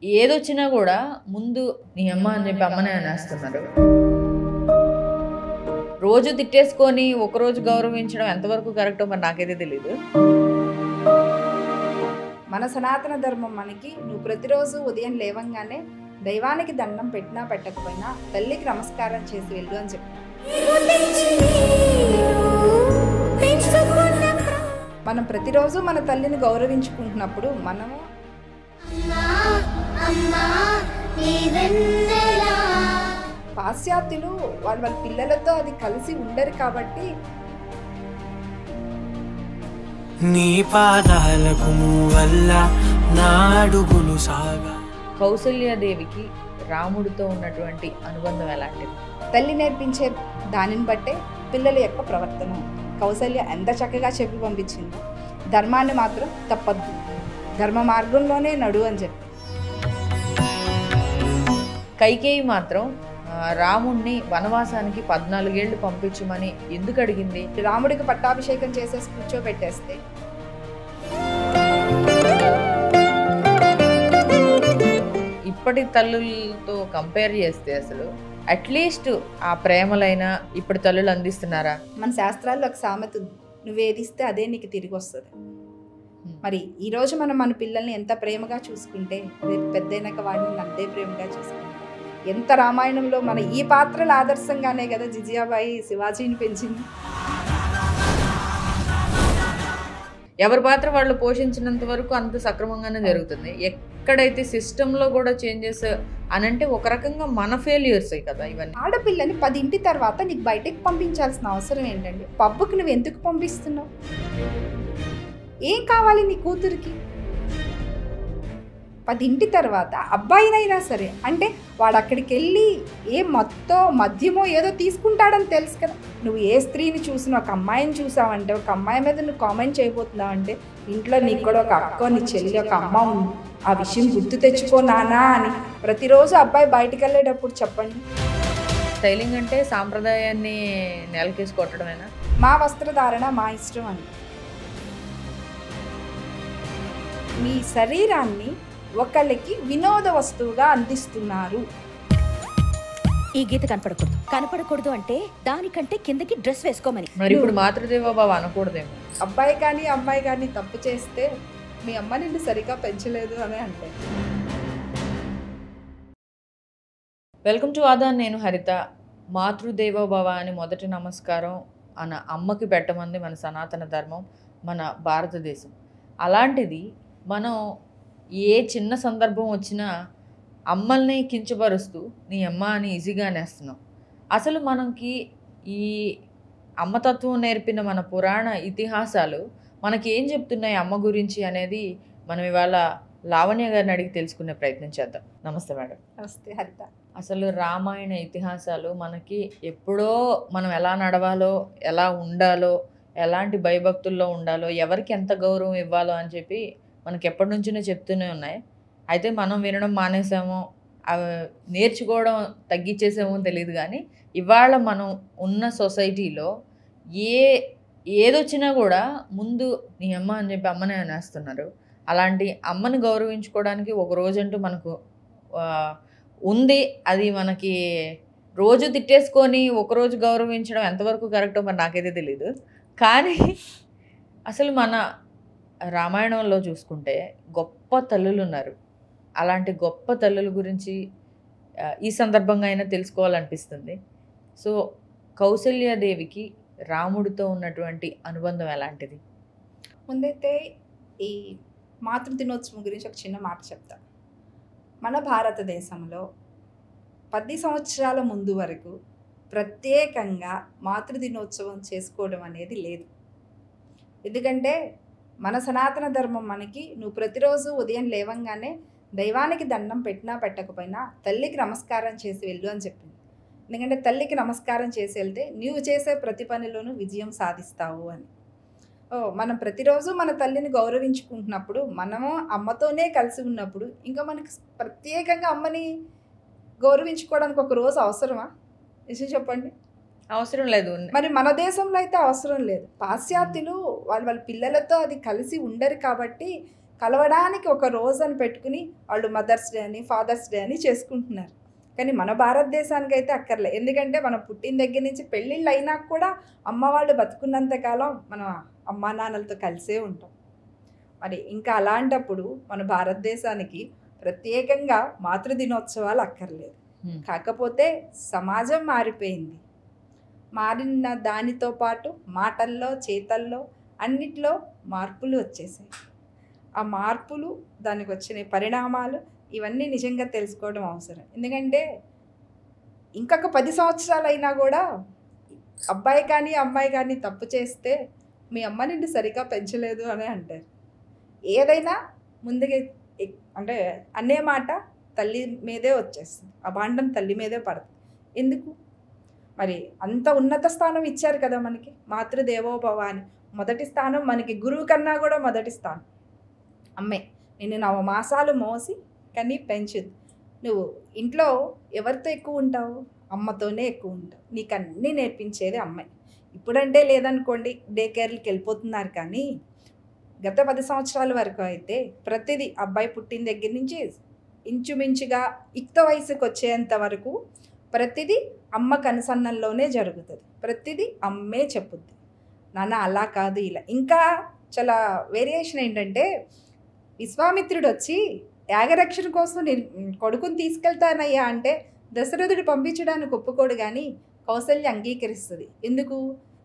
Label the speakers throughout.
Speaker 1: ఏదొచ్చినా కూడా ముందు నీ అమ్మ అని చెప్పి అమ్మనే అనేస్తున్నారు. రోజు తిట్టేసుకొని ఒకరోజు గౌరవించడం ఎంతవరకు కరెక్టో మరి నాకైతే తెలీదు.
Speaker 2: మన సనాతన ధర్మం మనకి నువ్వు ప్రతిరోజు ఉదయం లేవంగానే దైవానికి దండం పెట్టినా పెట్టకపోయినా తల్లికి నమస్కారం చేసి వెళ్ళు అని చెప్పి మనం ప్రతిరోజు మన తల్లిని గౌరవించుకుంటున్నప్పుడు మనము పాశ్చాత్యులు వాళ్ళ పిల్లలతో అది కలిసి ఉండరు కాబట్టి
Speaker 3: నీ పాదాలకు వల్ల నా అడుగులు సాగా.
Speaker 1: కౌసల్యాదేవికి రాముడితో ఉన్నటువంటి అనుబంధం ఎలాంటిది?
Speaker 2: తల్లి నేర్పించే దానిని బట్టే పిల్లల యొక్క ప్రవర్తన. కౌసల్య ఎంత చక్కగా చెప్పి పంపించిందో ధర్మాన్ని మాత్రం తప్పద్దు, ధర్మ మార్గంలోనే నడు అని చెప్పి.
Speaker 1: కైకేయి మాత్రం రాముణ్ణి వనవాసానికి 14 ఏళ్ళు పంపించమని ఎందుకు అడిగింది?
Speaker 2: రాముడికి పట్టాభిషేకం చేసేసి కూర్చోబెట్టేస్తే
Speaker 1: ఇప్పటి తల్లులతో కంపేర్ చేస్తే అసలు అట్లీస్ట్ ఆ ప్రేమలైనా ఇప్పుడు తల్లులు అందిస్తున్నారా?
Speaker 2: మన శాస్త్రాల్లో ఒక సామెత ఉంది, నువ్వేదిస్తే అదే నీకు తిరిగి వస్తుంది. మరి ఈరోజు మనం మన పిల్లల్ని ఎంత ప్రేమగా చూసుకుంటే రేపు పెద్దయినాక వాడిని అంతే ప్రేమగా చూసుకుంటాం. ఎంత రామాయణంలో మన ఈ పాత్రల ఆదర్శంగానే కదా జిజియాబాయి శివాజీని పెంచింది.
Speaker 1: ఎవరి పాత్ర వాళ్ళు పోషించినంత వరకు అంత సక్రమంగానే జరుగుతుంది. ఎక్కడైతే సిస్టంలో కూడా చేంజెస్ అనంటే ఒక రకంగా మన ఫెయిల్యూర్స్ కదా ఇవన్నీ.
Speaker 2: ఆడపిల్లని 10 తర్వాత నీకు బయటకు పంపించాల్సిన అవసరం ఏంటండి? పబ్బుకి నువ్వు ఎందుకు పంపిస్తున్నావు? ఏం కావాలి నీ కూతురికి? 10 తర్వాత అబ్బాయినైనా సరే అంటే వాడు అక్కడికి వెళ్ళి ఏ మద్యమో ఏదో తీసుకుంటాడని తెలుసు కదా. నువ్వు ఏ స్త్రీని చూసినా, ఒక అమ్మాయిని చూసావంటే, ఒక అమ్మాయి మీద నువ్వు కామెంట్ చేయబోతున్నావంటే ఇంట్లో నీకు కూడా ఒక అక్క, నీ చెల్లి, ఒక అమ్మ ఉంది. ఆ విషయం గుర్తు తెచ్చుకో నానా అని ప్రతిరోజు అబ్బాయి బయటకు వెళ్ళేటప్పుడు చెప్పండి.
Speaker 1: స్టైలింగ్ అంటే సాంప్రదాయాన్ని నెలకేసి కొట్టడమేనా?
Speaker 2: మా వస్త్రధారణ మా ఇష్టం అని. మీ శరీరాన్ని ఒకళ్ళకి వినోద వస్తువుగా అందిస్తున్నారు.
Speaker 4: ఈ గీత కనపడకూడదు అంటే దానికంటే కిందకి డ్రెస్ వేసుకోమని.
Speaker 1: మరి ఇప్పుడు మాతృదేవో భవ అనకూడదేమో.
Speaker 2: అబ్బాయి కానీ అమ్మాయి కానీ తప్పు చేస్తే మీ అమ్మ నిన్ను సరిగా పెంచలేదు అని అంటే.
Speaker 1: వెల్కమ్ టు ఆదాన్, నేను హరిత. మాతృదేవో భవ అని మొదటి నమస్కారం మన అమ్మకి పెట్టమంది మన సనాతన ధర్మం, మన భారతదేశం. అలాంటిది మనం ఏ చిన్న సందర్భం వచ్చినా అమ్మల్ని కించపరుస్తూ నీ అమ్మ అని ఈజీగా అనేస్తున్నాం. అసలు మనకి ఈ అమ్మతత్వం నేర్పిన మన పురాణ ఇతిహాసాలు మనకి ఏం చెప్తున్నాయి అమ్మ గురించి అనేది మనం ఇవాళ లావణ్య గారిని అడిగి తెలుసుకునే ప్రయత్నం చేద్దాం. నమస్తే మేడం.
Speaker 2: నమస్తే హరిత.
Speaker 1: అసలు రామాయణ ఇతిహాసాలు మనకి ఎప్పుడో మనం ఎలా నడవాలో, ఎలా ఉండాలో, ఎలాంటి భయభక్తుల్లో ఉండాలో, ఎవరికి ఎంత గౌరవం ఇవ్వాలో అని చెప్పి మనకి ఎప్పటి నుంచినే చెప్తూనే ఉన్నాయి. అయితే మనం వినడం మానేసామో, నేర్చుకోవడం తగ్గించేసామో తెలియదు. కానీ ఇవాళ మనం ఉన్న సొసైటీలో ఏదొచ్చినా కూడా ముందు నీ అమ్మ అని చెప్పి అమ్మనే అనేస్తున్నారు. అలాంటి అమ్మని గౌరవించుకోవడానికి ఒక రోజంటూ మనకు ఉంది. అది మనకి రోజు తిట్టేసుకొని ఒకరోజు గౌరవించడం ఎంతవరకు కరెక్టో మరి నాకైతే తెలీదు. కానీ అసలు మన రామాయణంలో చూసుకుంటే గొప్ప తల్లులు ఉన్నారు. అలాంటి గొప్ప తల్లుల గురించి ఈ సందర్భంగా అయినా తెలుసుకోవాలనిపిస్తుంది. సో కౌసల్యాదేవికి రాముడితో ఉన్నటువంటి అనుబంధం ఎలాంటిది?
Speaker 2: ముందైతే ఈ మాతృ దినోత్సవం గురించి ఒక చిన్న మాట చెప్తా. మన భారతదేశంలో 10 సంవత్సరాల ముందు వరకు ప్రత్యేకంగా మాతృ దినోత్సవం చేసుకోవడం అనేది లేదు. ఎందుకంటే మన సనాతన ధర్మం మనకి నువ్వు ప్రతిరోజు ఉదయం లేవంగానే దైవానికి దండం పెట్టినా పెట్టకపోయినా తల్లికి నమస్కారం చేసి వెళ్ళు అని చెప్పింది. ఎందుకంటే తల్లికి నమస్కారం చేసి వెళ్తే నీవు చేసే ప్రతి పనిలోనూ విజయం సాధిస్తావు అని. మనం ప్రతిరోజు మన తల్లిని గౌరవించుకుంటున్నప్పుడు, మనము అమ్మతోనే కలిసి ఉన్నప్పుడు ఇంకా మనకి ప్రత్యేకంగా అమ్మని గౌరవించుకోవడానికి ఒక రోజు అవసరమా? నిజం చెప్పండి.
Speaker 1: అవసరం లేదు.
Speaker 2: మరి మన దేశంలో అయితే అవసరం లేదు. పాశ్చాత్యులు వాళ్ళ పిల్లలతో అది కలిసి ఉండరు కాబట్టి కలవడానికి ఒక రోజు అని పెట్టుకుని వాళ్ళు మదర్స్ డే అని ఫాదర్స్ డే అని చేసుకుంటున్నారు. కానీ మన భారతదేశానికి అయితే అక్కర్లే. ఎందుకంటే మనం పుట్టిన దగ్గర నుంచి పెళ్ళిళ్ళు అయినా కూడా అమ్మ వాళ్ళు బతుకున్నంతకాలం మనం అమ్మా నాన్నలతో కలిసే ఉంటాం. మరి ఇంకా అలాంటప్పుడు మన భారతదేశానికి ప్రత్యేకంగా మాతృదినోత్సవాలు అక్కర్లేదు. కాకపోతే సమాజం మారిపోయింది. మారిన దానితో పాటు మాటల్లో చేతల్లో అన్నిట్లో మార్పులు వచ్చేసాయి. ఆ మార్పులు, దానికి వచ్చిన పరిణామాలు ఇవన్నీ నిజంగా తెలుసుకోవడం అవసరం. ఎందుకంటే ఇంకొక 10 సంవత్సరాలు అయినా కూడా అబ్బాయి కానీ అమ్మాయి కానీ తప్పు చేస్తే మీ అమ్మ నిన్ను సరిగ్గా పెంచలేదు అని అంటారు. ఏదైనా ముందుగా అంటే అనే మాట తల్లి మీదే వచ్చేస్తుంది. ఆ భాండం తల్లి మీదే పడుతుంది. ఎందుకు? మరి అంత ఉన్నత స్థానం ఇచ్చారు కదా మనకి, మాతృదేవోభవ అని. మొదటి స్థానం మనకి గురువు కన్నా కూడా మొదటి స్థానం అమ్మే. నిన్ను 9 మాసాలు మోసి కానీ పెంచుదు. నువ్వు ఇంట్లో ఎవరితో ఎక్కువ ఉంటావు? అమ్మతోనే ఎక్కువ ఉంటావు. నీకు అన్నీ నేర్పించేది అమ్మాయి. ఇప్పుడంటే లేదనుకోండి, డే కేర్లకి వెళ్ళిపోతున్నారు. కానీ గత 10 సంవత్సరాల వరకు అయితే ప్రతిదీ అబ్బాయి పుట్టిన దగ్గర నుంచి ఇంచుమించుగా యుక్త వయసుకు వచ్చేంత వరకు ప్రతిదీ అమ్మ కనుసన్నల్లోనే జరుగుతుంది. ప్రతిదీ అమ్మే చెప్పుద్ది. నాన్న అలా కాదు ఇలా. ఇంకా చాలా వేరియేషన్ ఏంటంటే, విశ్వామిత్రుడు వచ్చి యాగరక్షణ కోసం నేను కొడుకుని తీసుకెళ్తానయ్యా అంటే దశరథుడు పంపించడానికి ఒప్పుకోడు. కానీ కౌసల్య అంగీకరిస్తుంది. ఎందుకు?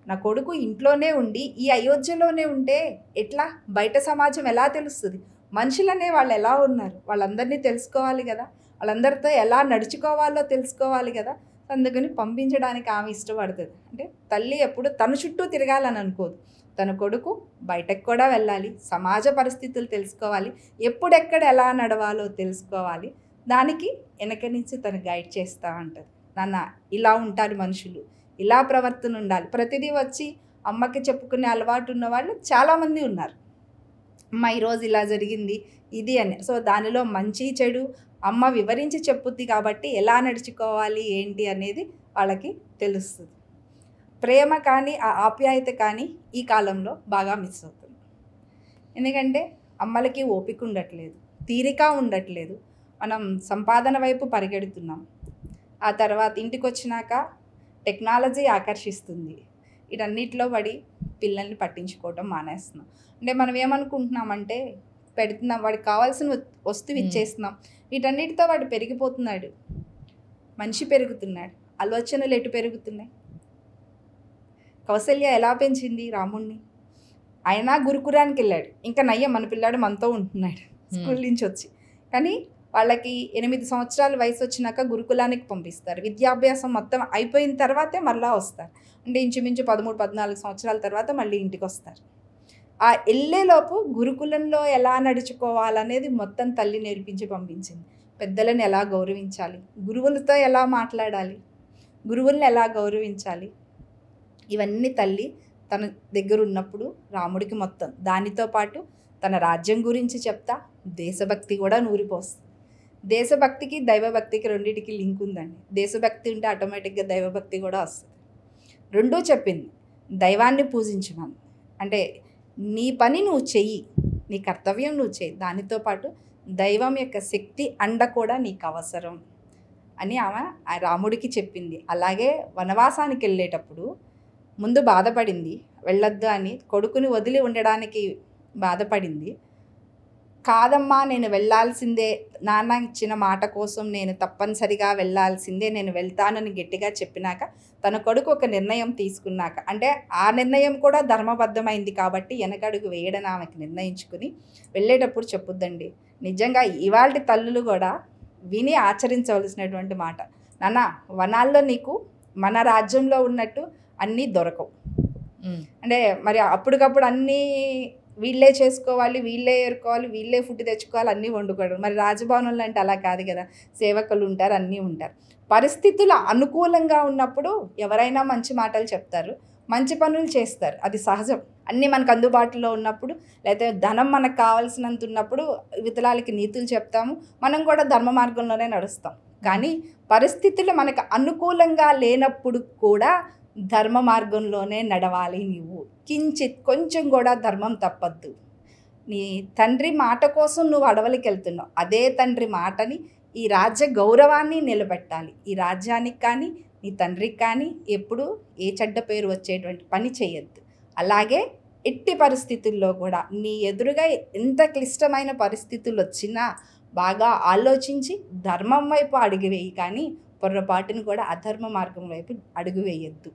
Speaker 2: నా కొడుకు ఇంట్లోనే ఉండి ఈ అయోధ్యలోనే ఉంటే ఎట్లా? బయట సమాజం ఎలా తెలుస్తుంది? మనుషులనే వాళ్ళు ఎలా ఉన్నారు వాళ్ళందరినీ తెలుసుకోవాలి కదా, వాళ్ళందరితో ఎలా నడుచుకోవాలో తెలుసుకోవాలి కదా. అందుకని పంపించడానికి ఆమె ఇష్టపడుతుంది. అంటే తల్లి ఎప్పుడు తన చుట్టూ తిరగాలని అనుకోదు. తన కొడుకు బయటకు కూడా వెళ్ళాలి, సమాజ పరిస్థితులు తెలుసుకోవాలి, ఎప్పుడెక్కడ ఎలా నడవాలో తెలుసుకోవాలి. దానికి వెనక నుంచి తను గైడ్ చేస్తూ ఉంటుంది. నాన్న ఇలా ఉంటారు మనుషులు, ఇలా ప్రవర్తన ఉండాలి. ప్రతిదీ వచ్చి అమ్మకి చెప్పుకునే అలవాటు ఉన్న వాళ్ళు చాలామంది ఉన్నారు. అమ్మ ఈరోజు ఇలా జరిగింది ఇది అని. సో దానిలో మంచి చెడు అమ్మ వివరించి చెప్పుద్ది కాబట్టి ఎలా నడుచుకోవాలి ఏంటి అనేది వాళ్ళకి తెలుస్తుంది. ప్రేమ కానీ ఆ ఆప్యాయత కానీ ఈ కాలంలో బాగా మిస్ అవుతుంది. ఎందుకంటే అమ్మలకి ఓపిక ఉండట్లేదు, తీరిక ఉండట్లేదు. మనం సంపాదన వైపు పరిగెడుతున్నాం. ఆ తర్వాత ఇంటికి వచ్చినాక టెక్నాలజీ ఆకర్షిస్తుంది. వీటన్నిటిలో పడి పిల్లల్ని పట్టించుకోవడం మానేస్తున్నాం. అంటే మనం ఏమనుకుంటున్నామంటే పెడుతున్నాం, వాడికి కావాల్సిన వస్తువు ఇచ్చేస్తున్నాం. వీటన్నిటితో వాడు పెరిగిపోతున్నాడు, మనిషి పెరుగుతున్నాడు, ఆలోచనలు ఎటు పెరుగుతున్నాయి. కౌసల్య ఎలా పెంచింది రాముణ్ణి? ఆయన గురుకులానికి వెళ్ళాడు, ఇంకా నయ్యం మన పిల్లాడు మనతో ఉంటున్నాడు స్కూల్ నుంచి వచ్చి. కానీ వాళ్ళకి 8 సంవత్సరాల వయసు వచ్చినాక గురుకులానికి పంపిస్తారు. విద్యాభ్యాసం మొత్తం అయిపోయిన తర్వాతే మళ్ళీ వస్తారు. అంటే ఇంచుమించు 13-14 సంవత్సరాల తర్వాత మళ్ళీ ఇంటికి వస్తారు. ఆ వెళ్ళేలోపు గురుకులంలో ఎలా నడుచుకోవాలనేది మొత్తం తల్లి నేర్పించి పంపించింది. పెద్దలను ఎలా గౌరవించాలి, గురువులతో ఎలా మాట్లాడాలి, గురువులను ఎలా గౌరవించాలి, ఇవన్నీ తల్లి తన దగ్గర ఉన్నప్పుడు రాముడికి మొత్తం దానితో పాటు తన రాజ్యం గురించి చెప్తా దేశభక్తి కూడా నూరిపోస్తుంది. దేశభక్తికి దైవభక్తికి రెండింటికి లింక్ ఉందండి. దేశభక్తి ఉంటే ఆటోమేటిక్గా దైవభక్తి కూడా వస్తుంది. రెండూ చెప్పింది. దైవాన్ని పూజించమని, అంటే నీ పని నువ్వు చెయ్యి, నీ కర్తవ్యం నువ్వు చెయ్యి, దానితో పాటు దైవం యొక్క శక్తి అండ కూడా నీకు అవసరం అని ఆమె ఆ రాముడికి చెప్పింది. అలాగే వనవాసానికి వెళ్ళేటప్పుడు ముందు బాధపడింది, వెళ్ళొద్దు అని. కొడుకుని వదిలి ఉండడానికి బాధపడింది. కాదమ్మా నేను వెళ్ళాల్సిందే, నాన్న ఇచ్చిన మాట కోసం నేను తప్పనిసరిగా వెళ్ళాల్సిందే, నేను వెళ్తానని గట్టిగా చెప్పినాక తన కొడుకు ఒక నిర్ణయం తీసుకున్నాక, అంటే ఆ నిర్ణయం కూడా ధర్మబద్ధమైంది కాబట్టి వెనకడుగు వేయడని ఆమెకి నిర్ణయించుకుని వెళ్ళేటప్పుడు చెప్పుద్దండి. నిజంగా ఇవాళ తల్లులు కూడా విని ఆచరించవలసినటువంటి మాట. నాన్న వనాల్లో నీకు మన రాజ్యంలో ఉన్నట్టు అన్నీ దొరకవు. అంటే మరి అప్పటికప్పుడు అన్నీ వీళ్ళే చేసుకోవాలి, వీళ్ళే ఏరుకోవాలి, వీళ్ళే ఫుడ్ తెచ్చుకోవాలి, అన్నీ వండుకోవడం. మరి రాజభవనంలో అంటే అలా కాదు కదా, సేవకులు ఉంటారు, అన్నీ ఉంటారు. పరిస్థితులు అనుకూలంగా ఉన్నప్పుడు ఎవరైనా మంచి మాటలు చెప్తారు, మంచి పనులు చేస్తారు, అది సహజం. అన్నీ మనకు అందుబాటులో ఉన్నప్పుడు, లేకపోతే ధనం మనకు కావాల్సినంత ఉన్నప్పుడు వితలాలకి నీతులు చెప్తాము, మనం కూడా ధర్మ మార్గంలోనే నడుస్తాం. కానీ పరిస్థితులు మనకు అనుకూలంగా లేనప్పుడు కూడా ధర్మ మార్గంలోనే నడవాలి. నీవు కించిత్ కొంచెం కూడా ధర్మం తప్పద్దు. నీ తండ్రి మాట కోసం నువ్వు అడవులకి వెళ్తున్నావు. అదే తండ్రి మాటని, ఈ రాజ్య గౌరవాన్ని నిలబెట్టాలి. ఈ రాజ్యానికి కానీ నీ తండ్రికి కానీ ఎప్పుడు ఏ చెడ్డ పేరు వచ్చేటువంటి పని చేయొద్దు. అలాగే ఎట్టి పరిస్థితుల్లో కూడా నీ ఎదురుగా ఎంత క్లిష్టమైన పరిస్థితులు వచ్చినా బాగా ఆలోచించి ధర్మం వైపు అడుగు వేయి, కానీ పొర్రపాటును కూడా అధర్మ మార్గం వైపు అడుగు వేయొద్దు.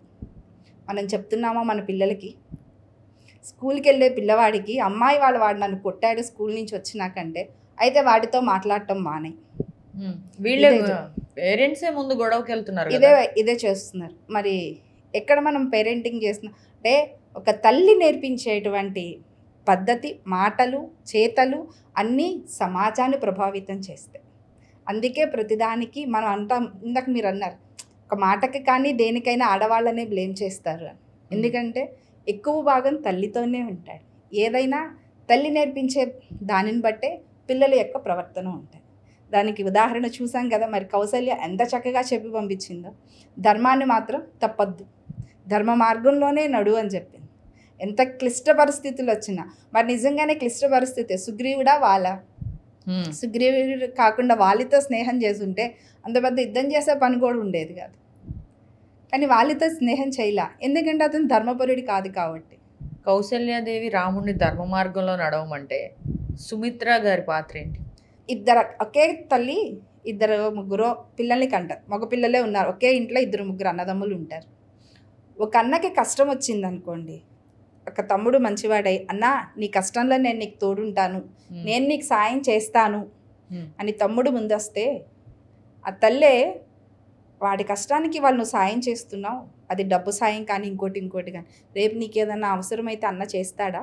Speaker 2: మనం చెప్తున్నామా మన పిల్లలకి? స్కూల్కి వెళ్ళే పిల్లవాడికి అమ్మాయి వాడు నన్ను కొట్టాడు స్కూల్ నుంచి వచ్చినాకంటే, అయితే వాడితో మాట్లాడటం మానే.
Speaker 1: వీళ్ళే పేరెంట్సే ముందు గొడవకి వెళ్తున్నారు.
Speaker 2: ఇదే చేస్తున్నారు. మరి ఎక్కడ మనం పేరెంటింగ్ చేస్తున్నాం అంటే ఒక తల్లి నేర్పించేటువంటి పద్ధతి, మాటలు, చేతలు అన్నీ సమాజాన్ని ప్రభావితం చేస్తాయి. అందుకే ప్రతిదానికి మనం అంటాం, ఇందాక మీరు అన్నారు ఒక మాటకి కానీ దేనికైనా ఆడవాళ్ళనే బ్లేమ్ చేస్తారు అని. ఎందుకంటే ఎక్కువ భాగం తల్లితోనే ఉంటాడు. ఏదైనా తల్లి నేర్పించే దానిని బట్టే పిల్లల యొక్క ప్రవర్తన ఉంటుంది. దానికి ఉదాహరణ చూసాం కదా, మరి కౌసల్య ఎంత చక్కగా చెప్పి పంపించిందో. ధర్మాన్ని మాత్రం తప్పద్దు, ధర్మ మార్గంలోనే నడు అని చెప్పింది. ఎంత క్లిష్ట పరిస్థితులు వచ్చినా, మరి నిజంగానే క్లిష్ట పరిస్థితి సుగ్రీవుడా సుగ్రీవుడు కాకుండా వాళ్ళతో స్నేహం చేసుంటే అంత పెద్ద యుద్ధం చేసే పని కూడా ఉండేది కాదు. కానీ వాళ్ళతో స్నేహం చేయలే, ఎందుకంటే అతను ధర్మపరుడి కాదు కాబట్టి.
Speaker 1: కౌసల్యాదేవి రాముడిని ధర్మ మార్గంలో నడవమంటే సుమిత్ర గారి పాత్ర ఏంటి?
Speaker 2: ఇద్దరు ఒకే తల్లి ఇద్దరు ముగ్గురు పిల్లల్ని కంటారు. మగ పిల్లలే ఉన్నారు. ఒకే ఇంట్లో ఇద్దరు ముగ్గురు అన్నదమ్ములు ఉంటారు. ఒక అన్నకి కష్టం వచ్చింది అనుకోండి, ఒక తమ్ముడు మంచివాడై అన్నా నీ కష్టంలో నేను నీకు తోడుంటాను, నేను నీకు సాయం చేస్తాను అని తమ్ముడు ముందొస్తే ఆ తల్లే వాడి కష్టానికి వాళ్ళు నువ్వు సాయం చేస్తున్నావు, అది డబ్బు సాయం కానీ ఇంకోటి కానీ, రేపు నీకు ఏదన్నా అవసరమైతే అన్న చేస్తాడా?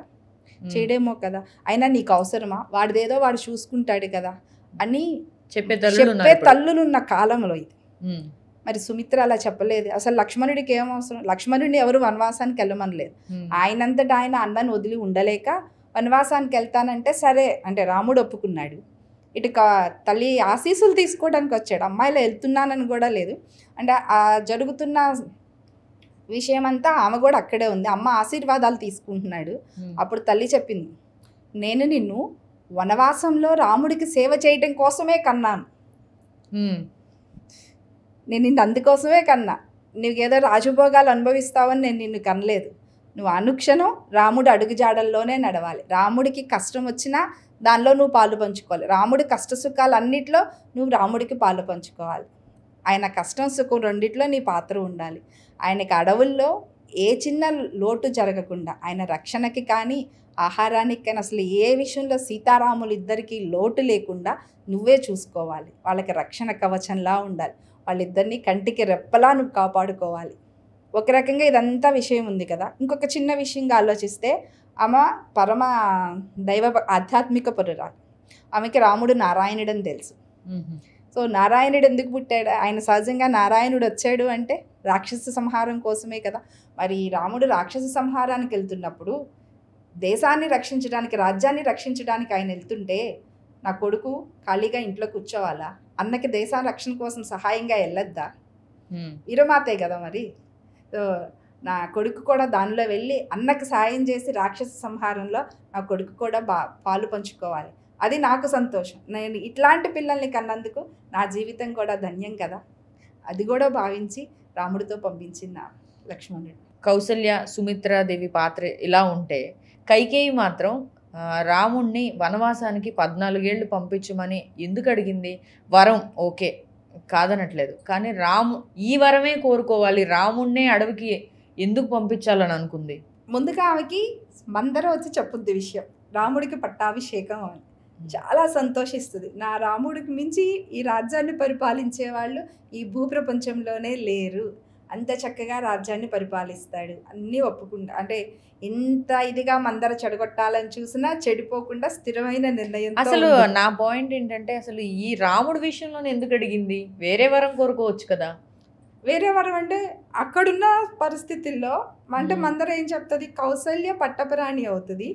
Speaker 2: చేయడేమో కదా. అయినా నీకు అవసరమా? వాడిదేదో వాడు చూసుకుంటాడు కదా అని చెప్పే తల్లులున్న కాలంలో ఇది. మరి సుమిత్ర అలా చెప్పలేదు. అసలు లక్ష్మణుడికి ఏం అవసరం? లక్ష్మణుడిని ఎవరు వనవాసానికి వెళ్ళమనలేదు. ఆయనంతటా ఆయన అన్నను వదిలి ఉండలేక వనవాసానికి వెళ్తానంటే సరే అంటే రాముడు ఒప్పుకున్నాడు. ఇటు తల్లి ఆశీస్సులు తీసుకోవడానికి వచ్చాడు. అమ్మాయిలో వెళ్తున్నానని కూడా లేదు. అంటే ఆ జరుగుతున్న విషయం అంతా ఆమె కూడా అక్కడే ఉంది. అమ్మ ఆశీర్వాదాలు తీసుకుంటున్నాడు. అప్పుడు తల్లి చెప్పింది, నేను నిన్ను వనవాసంలో రాముడికి సేవ చేయడం కోసమే కన్నాను, నేను నిన్ను అందుకోసమే కన్నా, నీకేదో రాజభోగాలు అనుభవిస్తావని నేను నిన్ను కనలేదు. నువ్వు అనుక్షణం రాముడు అడుగుజాడల్లోనే నడవాలి. రాముడికి కష్టం వచ్చినా దానిలో నువ్వు పాలు పంచుకోవాలి. రాముడి కష్ట సుఖాలు అన్నిట్లో నువ్వు రాముడికి పాలు పంచుకోవాలి. ఆయన కష్టం సుఖం రెండిట్లో నీ పాత్ర ఉండాలి. ఆయనకి అడవుల్లో ఏ చిన్న లోటు జరగకుండా, ఆయన రక్షణకి కానీ ఆహారానికి కానీ అసలు ఏ విషయంలో సీతారాములు ఇద్దరికి లోటు లేకుండా నువ్వే చూసుకోవాలి. వాళ్ళకి రక్షణ కవచంలా ఉండాలి. వాళ్ళిద్దరినీ కంటికి రెప్పలా నువ్వు కాపాడుకోవాలి. ఒక రకంగా ఇదంతా విషయం ఉంది కదా. ఇంకొక చిన్న విషయంగా ఆలోచిస్తే ఆమె పరమ దైవ ఆధ్యాత్మిక పురురాలు. ఆమెకి రాముడు నారాయణుడని తెలుసు. సో నారాయణుడు ఎందుకు పుట్టాడు? ఆయన సహజంగా నారాయణుడు వచ్చాడు అంటే రాక్షస సంహారం కోసమే కదా. మరి రాముడు రాక్షస సంహారానికి వెళ్తున్నప్పుడు దేశాన్ని రక్షించడానికి, రాజ్యాన్ని రక్షించడానికి ఆయన వెళ్తుంటే నా కొడుకు ఖాళీగా ఇంట్లో కూర్చోవాలా? అన్నకి దేశ రక్షణ కోసం సహాయంగా వెళ్ళొద్దా? వీరమాతే కదా. మరి నా కొడుకు కూడా దానిలో వెళ్ళి అన్నకు సాయం చేసి రాక్షస సంహారంలో నా కొడుకు కూడా పాలు పంచుకోవాలి. అది నాకు సంతోషం. నేను ఇట్లాంటి పిల్లల్ని కన్నందుకు నా జీవితం కూడా ధన్యం కదా. అది కూడా భావించి రాముడితో పంపించిన లక్ష్మణుడు.
Speaker 1: కౌసల్య సుమిత్రాదేవి పాత్ర ఇలా ఉంటే కైకేయి మాత్రం రాముణ్ణి వనవాసానికి 14 ఏళ్ళు పంపించమని ఎందుకు అడిగింది? వరం ఓకే కాదనట్లేదు, కానీ ఈ వరమే కోరుకోవాలి, రాముణ్ణే అడవికి ఎందుకు పంపించాలని అనుకుంది?
Speaker 2: ముందుగా ఆమెకి మందర వచ్చి చెప్పుద్ది విషయం, రాముడికి పట్టాభిషేకం అని. చాలా సంతోషిస్తుంది. నా రాముడికి మించి ఈ రాజ్యాన్ని పరిపాలించే వాళ్ళు ఈ భూప్రపంచంలోనే లేరు, అంత చక్కగా రాజ్యాన్ని పరిపాలిస్తాడు అన్నీ ఒప్పుకుంటా. అంటే ఎంత ఇదిగా మందర చెడగొట్టాలని చూసినా చెడిపోకుండా స్థిరమైన నిర్ణయం.
Speaker 1: అసలు నా పాయింట్ ఏంటంటే అసలు ఈ రాముడి విషయంలోనే ఎందుకు అడిగింది? వేరే వరం కోరుకోవచ్చు కదా.
Speaker 2: వేరే వరం అంటే అక్కడున్న పరిస్థితుల్లో అంటే మందర ఏం చెప్తుంది, కౌసల్య పట్టపురాణి అవుతుంది,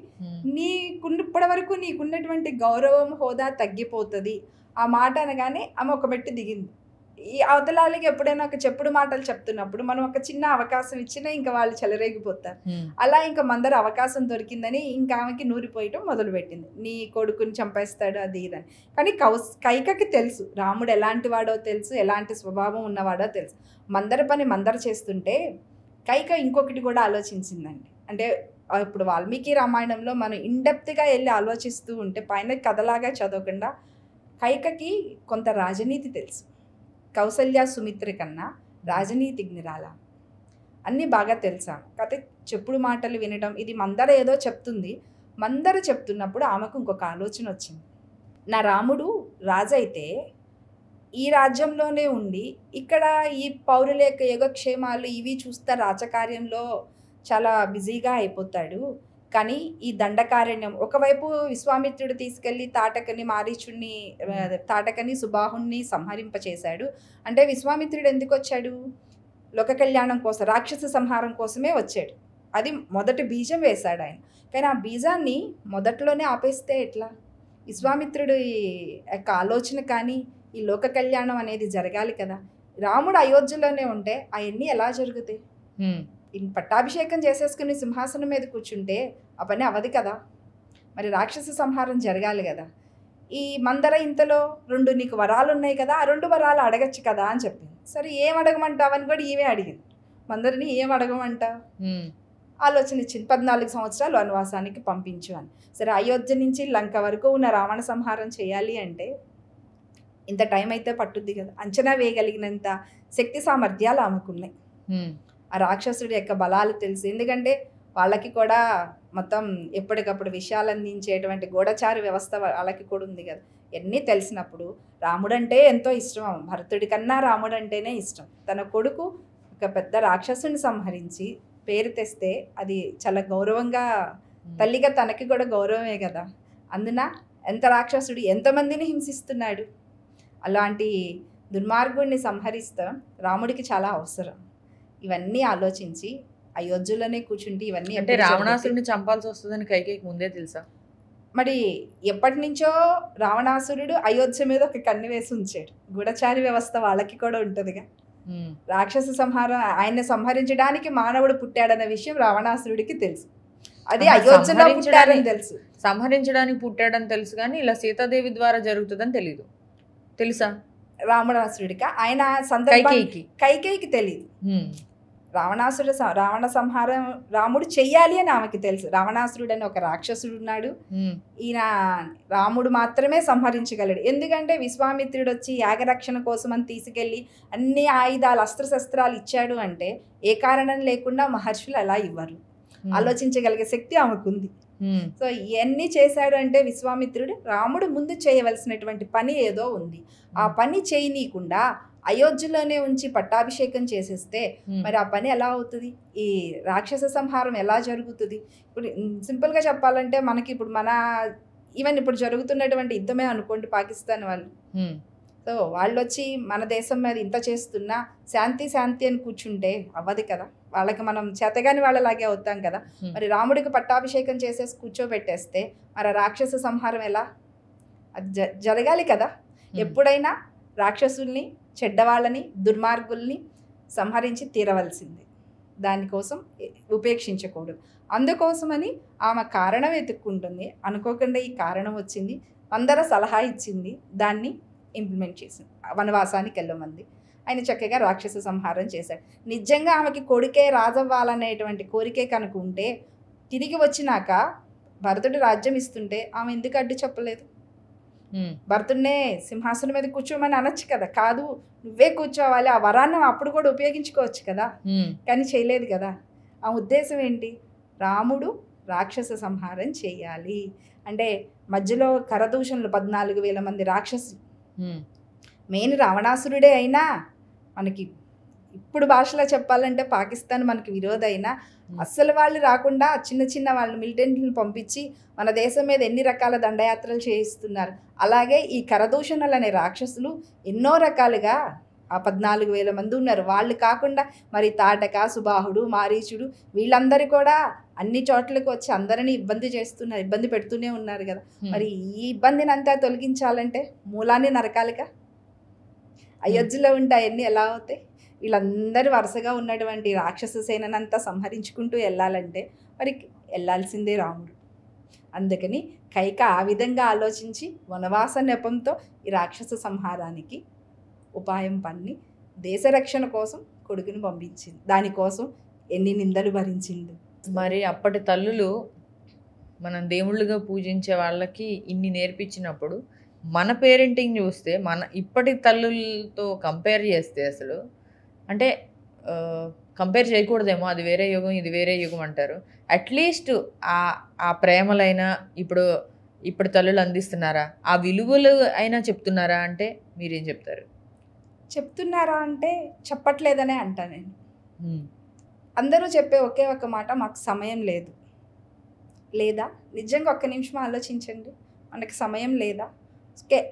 Speaker 2: ఇప్పటి వరకు నీకున్నటువంటి గౌరవం హోదా తగ్గిపోతుంది. ఆ మాట అనగానే ఆమె ఒక మెట్టు దిగింది. ఈ అవతలాలకి ఎప్పుడైనా ఒక చెప్పుడు మాటలు చెప్తున్నప్పుడు మనం ఒక చిన్న అవకాశం ఇచ్చినా ఇంకా వాళ్ళు చెలరేగిపోతారు. అలా ఇంకా మందర అవకాశం దొరికిందని ఇంకా ఆమెకి నూరిపోయటం మొదలుపెట్టింది. నీ కొడుకుని చంపేస్తాడు అది ఇదని. కానీ కైకకి తెలుసు రాముడు ఎలాంటి వాడో తెలుసు, ఎలాంటి స్వభావం ఉన్నవాడో తెలుసు. మందర పని మందర చేస్తుంటే కైక ఇంకొకటి కూడా ఆలోచించిందండి. అంటే ఇప్పుడు వాల్మీకి రామాయణంలో మనం ఇన్డెప్త్గా వెళ్ళి ఆలోచిస్తూ ఉంటే పైన కథలాగా చదవకుండా కైకకి కొంత రాజనీతి తెలుసు. కౌసల్య సుమిత్ర కన్నా రాజనీతిజ్ఞురాల అన్నీ బాగా తెలుసా. కాకపోతే చెప్పుడు మాటలు వినడం ఇది మందర ఏదో చెప్తుంది. మందర చెప్తున్నప్పుడు ఆమెకు ఇంకొక ఆలోచన వచ్చింది. నా రాముడు రాజు అయితే ఈ రాజ్యంలోనే ఉండి ఇక్కడ ఈ పౌరుల యొక్క యోగక్షేమాలు ఇవి చూస్తా రాజకార్యంలో చాలా బిజీగా అయిపోతాడు. కానీ ఈ దండకారణ్యం ఒకవైపు విశ్వామిత్రుడు తీసుకెళ్ళి తాటకని సుబాహుని సంహరింపచేశాడు. అంటే విశ్వామిత్రుడు ఎందుకు వచ్చాడు? లోక కళ్యాణం కోసం, రాక్షస సంహారం కోసమే వచ్చాడు. అది మొదటి బీజం వేశాడు ఆయన. కానీ ఆ బీజాన్ని మొదట్లోనే ఆపేస్తే ఎట్లా? విశ్వామిత్రుడు యొక్క ఆలోచన కానీ ఈ లోక కళ్యాణం అనేది జరగాలి కదా. రాముడు అయోధ్యలోనే ఉంటే అవన్నీ ఎలా జరుగుతాయి? పట్టాభిషేకం చేసేసుకుని సింహాసనం మీద కూర్చుంటే ఆ పని అవదు కదా. మరి రాక్షస సంహారం జరగాలి కదా. ఈ మందర ఇంతలో 2 నీకు వరాలు ఉన్నాయి కదా, ఆ 2 వరాలు అడగచ్చు కదా అని చెప్పింది. సరే ఏం అడగమంటావని కూడా ఈమె అడిగింది. మందరిని ఏం అడగమంటావు? ఆలోచన ఇచ్చింది. 14 సంవత్సరాలు వనవాసానికి పంపించు అని. సరే అయోధ్య నుంచి లంక వరకు ఉన్న రావణ సంహారం చేయాలి అంటే ఇంత టైం అయితే పట్టుద్ది కదా. అంచనా వేయగలిగినంత శక్తి సామర్థ్యాలు ఆమెకున్నాయి. ఆ రాక్షసుడి యొక్క బలాలు తెలుసు. ఎందుకంటే వాళ్ళకి కూడా మొత్తం ఎప్పటికప్పుడు విషయాలు అందించేటువంటి గూఢచారి వ్యవస్థ వాళ్ళకి కూడా ఉంది కదా. ఎన్ని తెలిసినప్పుడు రాముడు అంటే ఎంతో ఇష్టం. భరతుడి కన్నా రాముడు అంటేనే ఇష్టం. తన కొడుకు ఒక పెద్ద రాక్షసుని సంహరించి పేరు తెస్తే అది చాలా గౌరవంగా, తల్లిగా తనకి కూడా గౌరవమే కదా. అందున ఎంత రాక్షసుడు ఎంతమందిని హింసిస్తున్నాడు. అలాంటి దుర్మార్గుడిని సంహరిస్తా రాముడికి చాలా అవసరం. ఇవన్నీ ఆలోచించి అయోధ్యలోనే కూర్చుంటే ఇవన్నీ
Speaker 1: అంటే రావణాసురుడిని చంపాల్సి వస్తుందని కైకేయికి ముందే తెలుసా?
Speaker 2: మరి ఎప్పటి నుంచో రావణాసురుడు అయోధ్య మీద ఒక కన్ను వేసి ఉంచాడు. గూఢచారి వ్యవస్థ వాళ్ళకి కూడా ఉంటుందిగా. రాక్షస సంహారం ఆయన్ని సంహరించడానికి మానవుడు పుట్టాడన్న విషయం రావణాసురుడికి తెలుసు. అది అయోధ్యలో పుట్టాడని తెలుసు.
Speaker 1: సంహరించడానికి పుట్టాడని తెలుసు కానీ ఇలా సీతాదేవి ద్వారా జరుగుతుందని తెలీదు. తెలుసా
Speaker 2: రావణాసురుడికి? ఆయన కైకేయికి తెలియదు. రావణ సంహారం రాముడు చెయ్యాలి అని ఆమెకి తెలుసు. రావణాసురుడు అని ఒక రాక్షసుడు ఉన్నాడు. ఈయన రాముడు మాత్రమే సంహరించగలడు. ఎందుకంటే విశ్వామిత్రుడు వచ్చి యాగరక్షణ కోసం అని తీసుకెళ్ళి అన్ని ఆయుధాలు అస్త్రశస్త్రాలు ఇచ్చాడు అంటే ఏ కారణం లేకుండా మహర్షులు అలా ఇవ్వరు. ఆలోచించగలిగే శక్తి ఆమెకుంది. సో ఇవన్నీ చేశాడు అంటే విశ్వామిత్రుడు రాముడు ముందు చేయవలసినటువంటి పని ఏదో ఉంది. ఆ పని చేయనీయకుండా అయోధ్యలోనే ఉంచి పట్టాభిషేకం చేసేస్తే మరి ఆ పని ఎలా అవుతుంది? ఈ రాక్షస సంహారం ఎలా జరుగుతుంది? ఇప్పుడు సింపుల్గా చెప్పాలంటే మనకి ఇప్పుడు ఈవెన్ ఇప్పుడు జరుగుతున్నటువంటి యుద్ధమే అనుకోండి, పాకిస్తాన్ వాళ్ళు. సో వాళ్ళు వచ్చి మన దేశం మీద ఇంత చేస్తున్నా శాంతి శాంతి అని కూర్చుంటే అవ్వదు కదా. వాళ్ళకి మనం చేతగాని వాళ్ళలాగే అవుతాం కదా. మరి రాముడికి పట్టాభిషేకం చేసేసి కూర్చోబెట్టేస్తే మరి రాక్షస సంహారం ఎలా? అది జరగాలి కదా. ఎప్పుడైనా రాక్షసుల్ని, చెడ్డవాళ్ళని, దుర్మార్గుల్ని సంహరించి తీరవలసింది. దానికోసం ఉపేక్షించకూడదు. అందుకోసమని ఆమె కారణం వెతుక్కుంటుంది. అనుకోకుండా ఈ కారణం వచ్చింది. అందరూ సలహా ఇచ్చింది, దాన్ని ఇంప్లిమెంట్ చేసింది. వనవాసానికి వెళ్ళమంది. ఆయన చక్కగా రాక్షస సంహారం చేశాడు. నిజంగా ఆమెకి కొడుకే రాజవ్వాలనేటువంటి కోరికే కనుక ఉంటే తిరిగి వచ్చినాక భరతుడు రాజ్యం ఇస్తుంటే ఆమె ఎందుకు అడ్డు చెప్పలేదు? భరతుడినే సింహాసనం మీద కూర్చోమని అనొచ్చు కదా. కాదు నువ్వే కూర్చోవాలి, ఆ వరాన్ని అప్పుడు కూడా ఉపయోగించుకోవచ్చు కదా. కానీ చేయలేదు కదా. ఆ ఉద్దేశం ఏంటి? రాముడు రాక్షస సంహారం చేయాలి అంటే మధ్యలో కరదూషణలు 14,000 మంది రాక్షసులు. మెయిన్ రావణాసురుడే అయినా మనకి ఇప్పుడు భాషలో చెప్పాలంటే పాకిస్తాన్ మనకి విరోధైనా అస్సలు వాళ్ళు రాకుండా చిన్న చిన్న వాళ్ళు మిలిటెంట్లను పంపించి మన దేశం మీద ఎన్ని రకాల దండయాత్రలు చేయిస్తున్నారు. అలాగే ఈ కరదూషణలు అనే రాక్షసులు ఎన్నో రకాలుగా ఆ 14,000 మంది ఉన్నారు. వాళ్ళు కాకుండా మరి తాటక, సుబాహుడు, మారీచుడు వీళ్ళందరూ కూడా అన్ని చోట్లకు వచ్చి అందరినీ ఇబ్బంది పెడుతూనే ఉన్నారు కదా. మరి ఈ ఇబ్బందిని అంతా తొలగించాలంటే మూలాన్ని నరకాలిగా. అయోధ్యలో ఉంటే అవన్నీ ఎలా అవుతాయి? వీళ్ళందరూ వరుసగా ఉన్నటువంటి రాక్షస సేననంతా సంహరించుకుంటూ వెళ్ళాలంటే మరి వెళ్ళాల్సిందే రాముడు. అందుకని కైక ఆ విధంగా ఆలోచించి వనవాస నెపంతో ఈ రాక్షస సంహారానికి ఉపాయం పన్ని దేశ రక్షణ కోసం కొడుకుని పంపించింది. దానికోసం ఎన్ని నిందలు భరించింది.
Speaker 1: మరి అప్పటి తల్లులు మనం దేవుళ్ళుగా పూజించే వాళ్ళకి ఇన్ని నేర్పించినప్పుడు మన పేరెంటింగ్ చూస్తే మన ఇప్పటి తల్లులతో కంపేర్ చేస్తే అసలు అంటే కంపేర్ చేయకూడదేమో, అది వేరే యుగం ఇది వేరే యుగం అంటారు. అట్లీస్ట్ ఆ ప్రేమలైనా ఇప్పుడు తల్లులు అందిస్తున్నారా, ఆ విలువలు అయినా చెప్తున్నారా అంటే మీరేం చెప్తారు?
Speaker 2: చెప్తున్నారా అంటే చెప్పట్లేదనే అంటా నేను. అందరూ చెప్పే ఒకే ఒక మాట, మాకు సమయం లేదు. లేదా నిజంగా ఒక్క నిమిషం ఆలోచించండి, మనకి సమయం లేదా?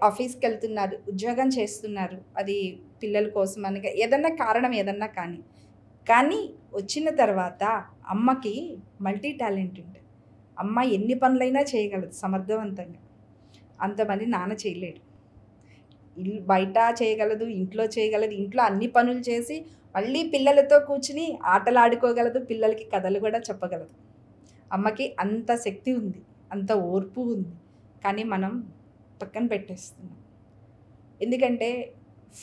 Speaker 2: ఆఫీస్కి వెళ్తున్నారు, ఉద్యోగం చేస్తున్నారు, అది పిల్లల కోసం అనగా ఏదన్నా కారణం ఏదన్నా కానీ వచ్చిన తర్వాత అమ్మకి మల్టీ టాలెంట్ ఉంటుంది. అమ్మ ఎన్ని పనులైనా చేయగలదు సమర్థవంతంగా. అంతమంది నాన్న చేయలేడు. ఇల్లు బయట చేయగలదు, ఇంట్లో చేయగలదు, ఇంట్లో అన్ని పనులు చేసి మళ్ళీ పిల్లలతో కూర్చుని ఆటలు ఆడుకోగలదు, పిల్లలకి కథలు కూడా చెప్పగలదు. అమ్మకి అంత శక్తి ఉంది, అంత ఓర్పు ఉంది. కానీ మనం పక్కన పెట్టేస్తున్నాం. ఎందుకంటే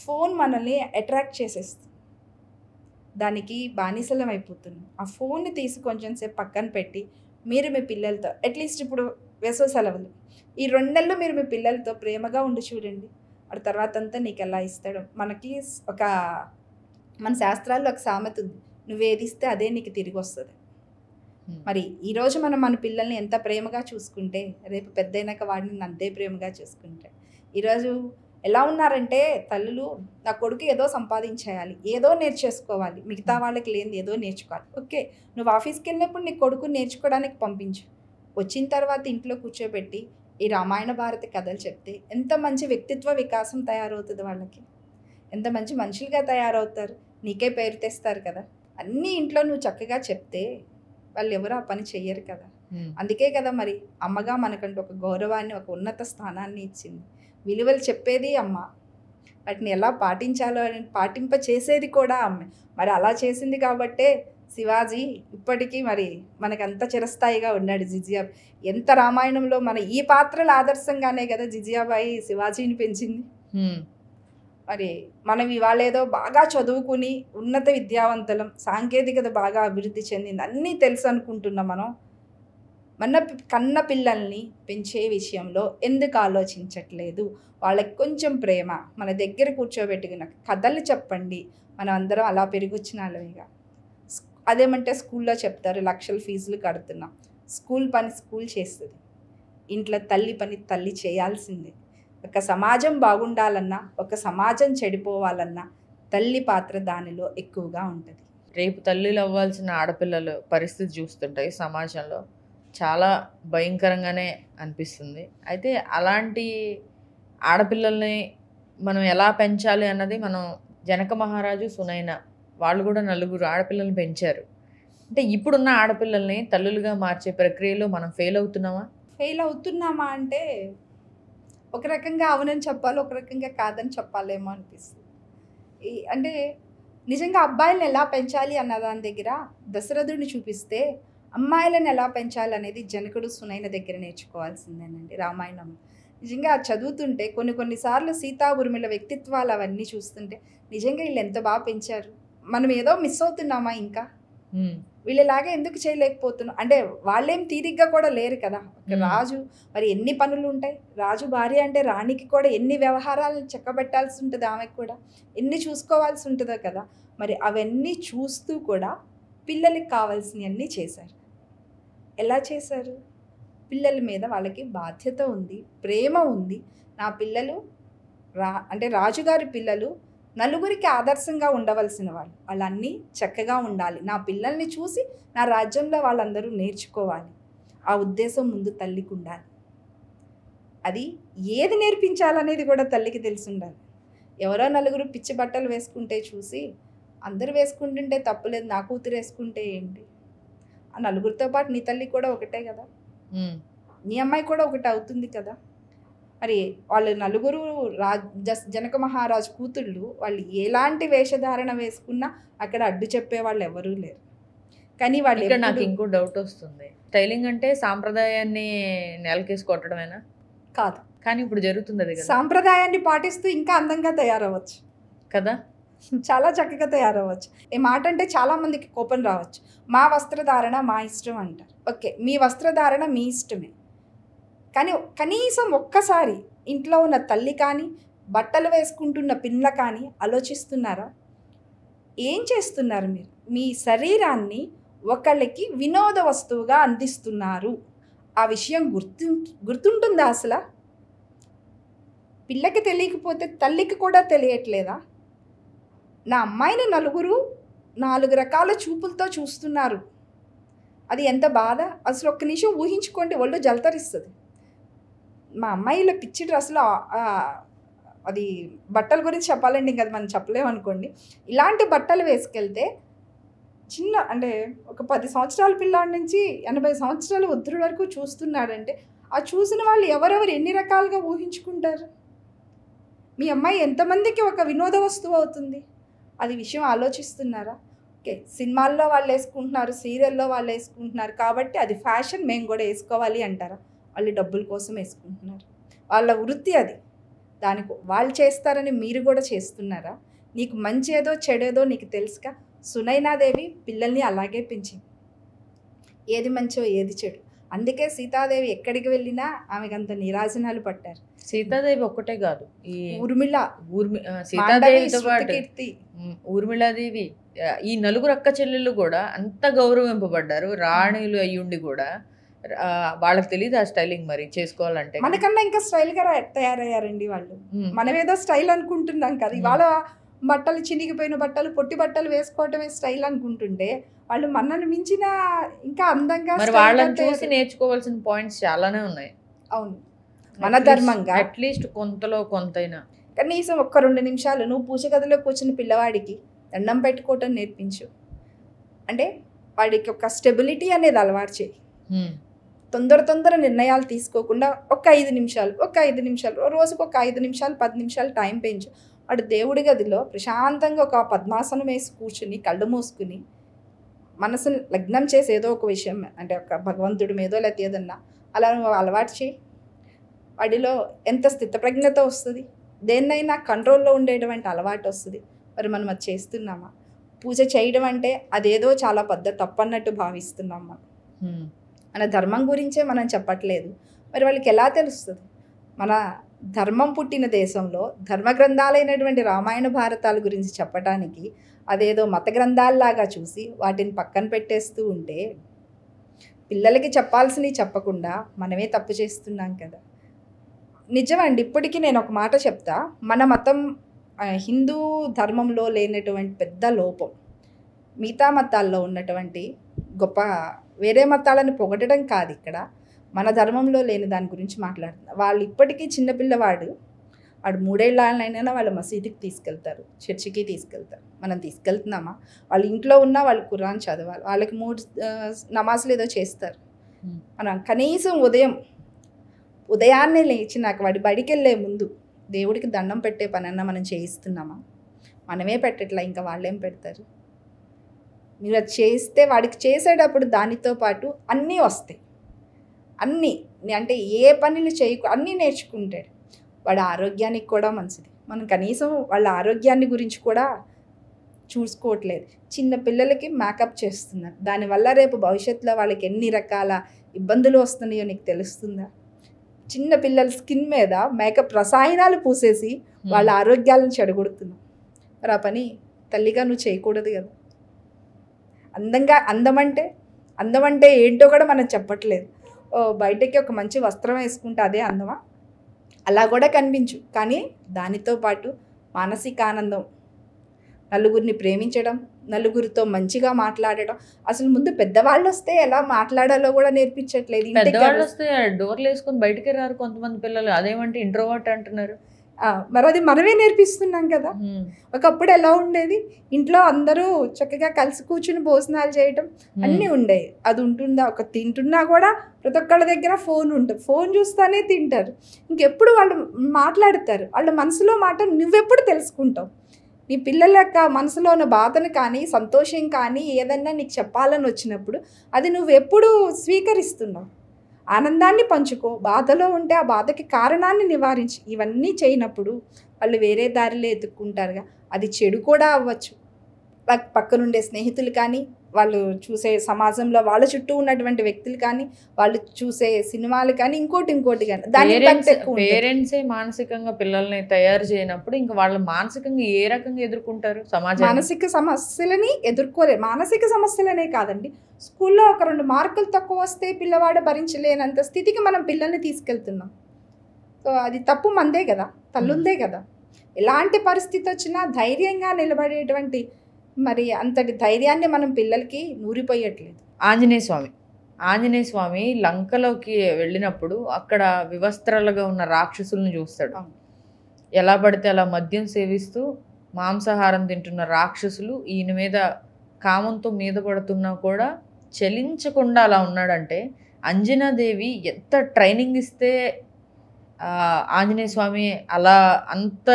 Speaker 2: ఫోన్ మనల్ని అట్రాక్ట్ చేసేస్తుంది, దానికి బానిసలం అయిపోతున్నాం. ఆ ఫోన్ని తీసి కొంచెం సేపు పక్కన పెట్టి మీరు మీ పిల్లలతో అట్లీస్ట్ ఇప్పుడు వేసవి సెలవులు ఈ 2 నెలలు మీరు మీ పిల్లలతో ప్రేమగా ఉండి చూడండి. ఆ తర్వాత అంతా నీకు ఎలా ఇస్తాడు. మనకి మన శాస్త్రాల్లో ఒక సామెత ఉంది, నువ్వేది ఇస్తే అదే నీకు తిరిగి వస్తుంది. మరి ఈరోజు మనం మన పిల్లల్ని ఎంత ప్రేమగా చూసుకుంటే రేపు పెద్దయినాక వాడిని అంతే ప్రేమగా చూసుకుంటే. ఈరోజు ఎలా ఉన్నారంటే తల్లులు, నా కొడుకు ఏదో సంపాదించేయాలి, ఏదో నేర్చేసుకోవాలి, మిగతా వాళ్ళకి లేనిది ఏదో నేర్చుకోవాలి. ఓకే, నువ్వు ఆఫీస్కి వెళ్ళినప్పుడు నీ కొడుకు నేర్చుకోవడానికి పంపించు. వచ్చిన తర్వాత ఇంట్లో కూర్చోబెట్టి ఈ రామాయణ భారత కథలు చెప్తే ఎంత మంచి వ్యక్తిత్వ వికాసం తయారవుతుంది వాళ్ళకి, ఎంత మంచి మనుషులుగా తయారవుతారు, నీకే పేరు తెస్తారు కదా. అన్నీ ఇంట్లో నువ్వు చక్కగా చెప్తే వాళ్ళు ఎవరు ఆ పని చెయ్యరు కదా. అందుకే కదా మరి అమ్మగా మనకంటూ ఒక గౌరవాన్ని, ఒక ఉన్నత స్థానాన్ని ఇచ్చింది. విలువలు చెప్పేది అమ్మ, వాటిని ఎలా పాటించాలో అని పాటింప చేసేది కూడా అమ్మే. మరి అలా చేసింది కాబట్టే శివాజీ ఇప్పటికీ మరి మనకంత చిరస్థాయిగా ఉన్నాడు. జిజియాబాయి ఎంత రామాయణంలో మన ఈ పాత్రల ఆదర్శంగానే కదా జిజియాబాయి శివాజీని పెంచింది. మరి మనం ఇవాళ ఏదో బాగా చదువుకుని ఉన్నత విద్యావంతులం, సాంకేతికత బాగా అభివృద్ధి చెందింది, అన్నీ తెలుసు అనుకుంటున్నాం. మనం కన్న పిల్లల్ని పెంచే విషయంలో ఎందుకు ఆలోచించట్లేదు? వాళ్ళకి కొంచెం ప్రేమ, మన దగ్గర కూర్చోబెట్టుకున్న కథలు చెప్పండి. మనం అందరం అలా పెరిగొచ్చిన వాళ్ళమేగా. అదేమంటే స్కూల్లో చెప్తారు, లక్షల ఫీజులు కడుతున్నాం. స్కూల్ పని స్కూల్ చేస్తుంది, ఇంట్లో తల్లి పని తల్లి చేయాల్సిందే. ఒక సమాజం బాగుండాలన్నా, ఒక సమాజం చెడిపోవాలన్నా తల్లి పాత్ర దానిలో ఎక్కువగా ఉంటుంది.
Speaker 1: రేపు తల్లులు అవ్వాల్సిన ఆడపిల్లలు పరిస్థితి చూస్తుంటాయి సమాజంలో చాలా భయంకరంగానే అనిపిస్తుంది. అయితే అలాంటి ఆడపిల్లల్ని మనం ఎలా పెంచాలి అన్నది మనం జనక మహారాజు, సునైన వాళ్ళు కూడా 4 ఆడపిల్లల్ని పెంచారు. అంటే ఇప్పుడున్న ఆడపిల్లల్ని తల్లులుగా మార్చే ప్రక్రియలో మనం ఫెయిల్ అవుతున్నామా
Speaker 2: అంటే ఒక రకంగా అవునని చెప్పాలి, ఒక రకంగా కాదని చెప్పాలేమో అనిపిస్తుంది. అంటే నిజంగా అబ్బాయిలను ఎలా పెంచాలి అన్న దాని దగ్గర దశరథుడిని చూపిస్తే అమ్మాయిలను ఎలా పెంచాలి అనేది జనకుడు, సునైన దగ్గర నేర్చుకోవాల్సిందేనండి. రామాయణం నిజంగా చదువుతుంటే కొన్నిసార్లు సీతా ఊర్మిళ వ్యక్తిత్వాలు అవన్నీ చూస్తుంటే నిజంగా వీళ్ళు ఎంత బాగా పెంచారు, మనం ఏదో మిస్ అవుతున్నామా, ఇంకా వీళ్ళలాగా ఎందుకు చేయలేకపోతున్నాం అంటే వాళ్ళేం తీరిగ్గా కూడా లేరు కదా. రాజు మరి ఎన్ని పనులు ఉంటాయి, రాజు భార్య అంటే రాణికి కూడా ఎన్ని వ్యవహారాలను చక్కబెట్టాల్సి ఉంటుంది, ఆమెకు కూడా ఎన్ని చూసుకోవాల్సి ఉంటుందో కదా. మరి అవన్నీ చూస్తూ కూడా పిల్లలకి కావాల్సినవన్నీ చేశారు. ఎలా చేశారు? పిల్లల మీద వాళ్ళకి బాధ్యత ఉంది, ప్రేమ ఉంది. నా పిల్లలు అంటే రాజుగారి పిల్లలు నలుగురికి ఆదర్శంగా ఉండవలసిన వాళ్ళు, వాళ్ళన్నీ చక్కగా ఉండాలి, నా పిల్లల్ని చూసి నా రాజ్యంలో వాళ్ళందరూ నేర్చుకోవాలి, ఆ ఉద్దేశం ముందు తల్లికి ఉండాలి. అది ఏది నేర్పించాలనేది కూడా తల్లికి తెలిసి ఉండాలి. ఎవరో నలుగురు పిచ్చి బట్టలు వేసుకుంటే చూసి అందరూ వేసుకుంటుంటే తప్పులేదు, నా కూతురు వేసుకుంటే ఏంటి? ఆ నలుగురితో పాటు నీ తల్లి కూడా ఒకటే కదా, నీ అమ్మాయి కూడా ఒకటి అవుతుంది కదా. మరి వాళ్ళు నలుగురు జనక మహారాజు కూతుళ్ళు వాళ్ళు ఎలాంటి వేషధారణ వేసుకున్నా అక్కడ అడ్డు చెప్పే వాళ్ళు ఎవరూ లేరు. కానీ వాళ్ళు
Speaker 1: ఇక్కడ నాకు ఇంకో డౌట్ వస్తుంది. స్టైలింగ్ అంటే సాంప్రదాయాన్ని నెలకేసి కొట్టడమేనా?
Speaker 2: కాదు,
Speaker 1: కానీ ఇప్పుడు జరుగుతుంది అది కదా
Speaker 2: సాంప్రదాయాన్ని పాటిస్తూ ఇంకా అందంగా తయారవ్వచ్చు
Speaker 1: కదా,
Speaker 2: చాలా చక్కగా తయారవ్వచ్చు. ఈ మాట అంటే చాలా మందికి కోపం రావచ్చు. మా వస్త్రధారణ మా ఇష్టం అంటారు. ఓకే, మీ వస్త్రధారణ మీ ఇష్టమే, కానీ కనీసం ఒక్కసారి ఇంట్లో ఉన్న తల్లి కానీ బట్టలు వేసుకుంటున్న పిల్ల కానీ ఆలోచిస్తున్నారా? ఏం చేస్తున్నారు మీరు? మీ శరీరాన్ని ఒకళ్ళకి వినోద వస్తువుగా అందిస్తున్నారు. ఆ విషయం గుర్తుంటుందా అసలు? పిల్లకి తెలియకపోతే తల్లికి కూడా తెలియట్లేదా? నా అమ్మాయిని నలుగురు 4 రకాల చూపులతో చూస్తున్నారు. అది ఎంత బాధ అసలు. ఒక్క నిమిషం ఊహించుకోండి, ఒళ్ళు జలతరిస్తుంది. మా అమ్మాయిల పిచ్చి డ్రెస్సులో అది బట్టల గురించి చెప్పాలండి, ఇంకా అది మనం చెప్పలేమనుకోండి. ఇలాంటి బట్టలు వేసుకెళ్తే చిన్న అంటే ఒక 10 సంవత్సరాల పిల్లాడి నుంచి 80 సంవత్సరాల వృద్ధుడి వరకు చూస్తున్నాడంటే ఆ చూసిన వాళ్ళు ఎవరెవరు ఎన్ని రకాలుగా ఊహించుకుంటారు? మీ అమ్మాయి ఎంతమందికి ఒక వినోద వస్తువు అవుతుంది? అది విషయం ఆలోచిస్తున్నారా? ఓకే, సినిమాల్లో వాళ్ళు వేసుకుంటున్నారు, సీరియల్లో వాళ్ళు వేసుకుంటున్నారు కాబట్టి అది ఫ్యాషన్, మేము కూడా వేసుకోవాలి అంటారా? వాళ్ళు డబ్బుల కోసం వేసుకుంటున్నారు, వాళ్ళ వృత్తి అది. దానికి వాళ్ళు చేస్తారని మీరు కూడా చేస్తున్నారా? నీకు మంచి ఏదో చెడేదో నీకు తెలుసుగా. సునైనాదేవి పిల్లల్ని అలాగే పెంచింది, ఏది మంచో ఏది చెడు. అందుకే సీతాదేవి ఎక్కడికి వెళ్ళినా ఆమెకు అంత నీరాజనాలు పట్టారు.
Speaker 1: సీతాదేవి ఒక్కటే కాదు, ఈ
Speaker 2: ఊర్మిళ,
Speaker 1: సీతాదేవితో పాటు
Speaker 2: శృతికీర్తి,
Speaker 1: ఊర్మిళాదేవి, ఈ 4 అక్క చెల్లెళ్ళు కూడా అంత గౌరవింపబడ్డారు. రాణులు అయ్యుండి కూడా వాళ్ళకి తెలియదు ఆ స్టైలింగ్ మరి చేసుకోవాలంటే.
Speaker 2: మనకన్నా ఇంకా స్టైల్గా తయారయ్యారండి వాళ్ళు. మనమేదో స్టైల్ అనుకుంటున్నాం కదా, ఇవాళ బట్టలు చినిగిపోయిన బట్టలు పొట్టి బట్టలు వేసుకోవటమే స్టైల్ అనుకుంటుంటే వాళ్ళు మనల్ని మించిన ఇంకా అందంగా
Speaker 1: వాళ్ళని చూసి నేర్చుకోవాల్సిన పాయింట్స్ చాలానే ఉన్నాయి.
Speaker 2: అవును, మన ధర్మంగా
Speaker 1: అట్లీస్ట్ కొంతలో కొంతైనా
Speaker 2: కనీసం ఒక్క 2 నిమిషాలు నువ్వు పూజ గదిలో కూర్చుని పిల్లవాడికి దండం పెట్టుకోవటం నేర్పించు. అంటే వాడికి ఒక స్టెబిలిటీ అనేది అలవాటు చేయి. తొందర నిర్ణయాలు తీసుకోకుండా ఒక 5 నిమిషాలు రోజుకు ఒక 5 నిమిషాలు 10 నిమిషాలు టైం పెంచు. వాడు దేవుడి గదిలో ప్రశాంతంగా ఒక పద్మాసనం వేసి కూర్చుని కళ్ళు మూసుకుని మనసుని లగ్నం చేసి ఏదో ఒక విషయం అంటే ఒక భగవంతుడి మీదో లేకపోతే ఏదన్నా అలా నువ్వు అలవాటు చేయి. వాడిలో ఎంత స్థితప్రజ్ఞత వస్తుంది, దేన్నైనా కంట్రోల్లో ఉండేటువంటి అలవాటు వస్తుంది. మరి మనం అది చేస్తున్నామా? పూజ చేయడం అంటే అదేదో చాలా పెద్ద తప్పన్నట్టు భావిస్తున్నాం మనం. మన ధర్మం గురించే మనం చెప్పట్లేదు. మరి వాళ్ళకి ఎలా తెలుస్తుంది? మన ధర్మం పుట్టిన దేశంలో ధర్మ గ్రంథాలైనటువంటి రామాయణ భారతాల గురించి చెప్పడానికి అదేదో మత గ్రంథాల్లాగా చూసి వాటిని పక్కన పెట్టేస్తూ ఉంటే పిల్లలకి చెప్పాల్సినవి చెప్పకుండా మనమే తప్పు చేస్తున్నాం కదా. నిజమండి, ఇప్పటికీ నేను ఒక మాట చెప్తా. మన మతం హిందూ ధర్మంలో లేనటువంటి పెద్ద లోపం మిగతా మతాల్లో ఉన్నటువంటి గొప్ప, వేరే మతాలను పొగడడం కాదు, ఇక్కడ మన ధర్మంలో లేని దాని గురించి మాట్లాడుతున్నారు. వాళ్ళు ఇప్పటికీ చిన్నపిల్లవాడు 3 ఏళ్ళైనా వాళ్ళ మసీదుకి తీసుకెళ్తారు, చర్చికి తీసుకెళ్తారు. మనం తీసుకెళ్తున్నామా? వాళ్ళు ఇంట్లో ఉన్నా వాళ్ళు ఖురాన్ చదవాలి, వాళ్ళకి 3 నమాజులు ఏదో చేస్తారు. మనం కనీసం ఉదయాన్నే లేచినాక వాడి బడికి వెళ్ళే ముందు దేవుడికి దండం పెట్టే పనన్నా మనం చేయిస్తున్నామా? మనమే పెట్టట్లా, ఇంకా వాళ్ళేం పెడతారు? మీరు అది చేస్తే వాడికి చేసేటప్పుడు దానితో పాటు అన్నీ వస్తాయి. అన్నీ అంటే ఏ పనులు అన్నీ నేర్చుకుంటాడు. వాడి ఆరోగ్యానికి కూడా మంచిది. మనం కనీసం వాళ్ళ ఆరోగ్యాన్ని గురించి కూడా చూసుకోవట్లేదు. చిన్న పిల్లలకి మేకప్ చేస్తున్నారు, దానివల్ల రేపు భవిష్యత్తులో వాళ్ళకి ఎన్ని రకాల ఇబ్బందులు వస్తున్నాయో నీకు తెలుస్తుందా? చిన్న పిల్లల స్కిన్ మీద మేకప్ రసాయనాలు పూసేసి వాళ్ళ ఆరోగ్యాలను చెడగొడుతున్నాం. మరి ఆ పని తల్లిగా నువ్వు చేయకూడదు కదా. అందం అంటే ఏంటో కూడా మనం చెప్పట్లేదు. బయటకి ఒక మంచి వస్త్రం వేసుకుంటే అదే అందమా? అలా కూడా కనిపించు, కానీ దానితో పాటు మానసిక ఆనందం, నలుగురిని ప్రేమించడం, నలుగురితో మంచిగా మాట్లాడడం. అసలు ముందు పెద్దవాళ్ళు వస్తే ఎలా మాట్లాడాలో కూడా నేర్పించట్లేదు.
Speaker 1: పెద్దవాళ్ళు వస్తే డోర్లు వేసుకొని బయటకే రారు కొంతమంది పిల్లలు. అదేమంటే ఇంట్రోవర్ట్ అంటున్నారు.
Speaker 2: మరి అది మనమే నేర్పిస్తున్నాం కదా. ఒకప్పుడు ఎలా ఉండేది, ఇంట్లో అందరూ చక్కగా కలిసి కూర్చుని భోజనాలు చేయటం అన్నీ ఉండేవి. అది ఉంటుందా, ఒక తింటున్నా కూడా ప్రతి ఒక్కళ్ళ దగ్గర ఫోన్ ఉంటుంది, ఫోన్ చూస్తానే తింటారు. ఇంకెప్పుడు వాళ్ళు మాట్లాడతారు, వాళ్ళ మనసులో మాట నువ్వెప్పుడు తెలుసుకుంటావు? నీ పిల్లల యొక్క మనసులో ఉన్న బాధను కానీ సంతోషం కానీ ఏదన్నా నీకు చెప్పాలని వచ్చినప్పుడు అది నువ్వు ఎప్పుడు స్వీకరిస్తున్నావు? ఆనందాన్ని పంచుకో, బాధలో ఉంటే ఆ బాధకి కారణాన్ని నివారించి. ఇవన్నీ చేయనప్పుడు వాళ్ళు వేరే దారిలో ఎత్తుక్కుంటారుగా. అది చెడు కూడా అవ్వచ్చు. పక్కనుండే స్నేహితులు కానీ, వాళ్ళు చూసే సమాజంలో వాళ్ళ చుట్టూ ఉన్నటువంటి వ్యక్తులు కానీ, వాళ్ళు చూసే సినిమాలు కానీ, ఇంకోటి కానీ
Speaker 1: పేరెంట్సే మానసికంగా పిల్లల్ని తయారు చేయనప్పుడు ఇంకా వాళ్ళు మానసికంగా ఏ రకంగా ఎదుర్కొంటారు సమాజం?
Speaker 2: మానసిక సమస్యలని ఎదుర్కోలేరు. మానసిక సమస్యలనే కాదండి, స్కూల్లో ఒక 2 మార్కులు తక్కువ వస్తే పిల్లవాడు భరించలేనంత స్థితికి మనం పిల్లల్ని తీసుకెళ్తున్నాం. సో అది తప్పు మందే కదా, తల్లుందే కదా. ఎలాంటి పరిస్థితి వచ్చినా ధైర్యంగా నిలబడేటువంటి మరి అంతటి ధైర్యాన్ని మనం పిల్లలకి నూరిపోయట్లేదు.
Speaker 1: ఆంజనేయ స్వామి లంకలోకి వెళ్ళినప్పుడు అక్కడ వివస్త్రాలుగా ఉన్న రాక్షసులను చూస్తాడు. ఎలా పడితే అలా మద్యం సేవిస్తూ మాంసాహారం తింటున్న రాక్షసులు ఈయన మీద కామంతో మీద పడుతున్నా కూడా చలించకుండా అలా ఉన్నాడంటే అంజనాదేవి ఎంత ట్రైనింగ్ ఇస్తే ఆంజనేయ స్వామి అలా అంత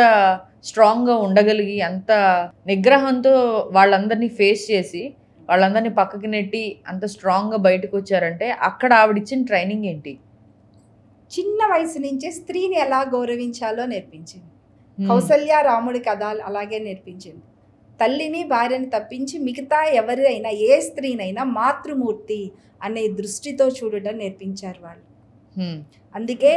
Speaker 1: స్ట్రాంగ్గా ఉండగలిగి అంత నిగ్రహంతో వాళ్ళందరినీ ఫేస్ చేసి వాళ్ళందరినీ పక్కకి నెట్టి అంత స్ట్రాంగ్గా బయటకు వచ్చారంటే అక్కడ ఆవిడిచ్చిన ట్రైనింగ్ ఏంటి?
Speaker 2: చిన్న వయసు నుంచే స్త్రీని ఎలా గౌరవించాలో నేర్పించింది. కౌసల్య రాముడి కథ అలాగే నేర్పించింది. తల్లిని భార్యని తప్పించి మిగతా ఎవరైనా ఏ స్త్రీనైనా మాతృమూర్తి అనే దృష్టితో చూడడం నేర్పించారు వాళ్ళు. అందుకే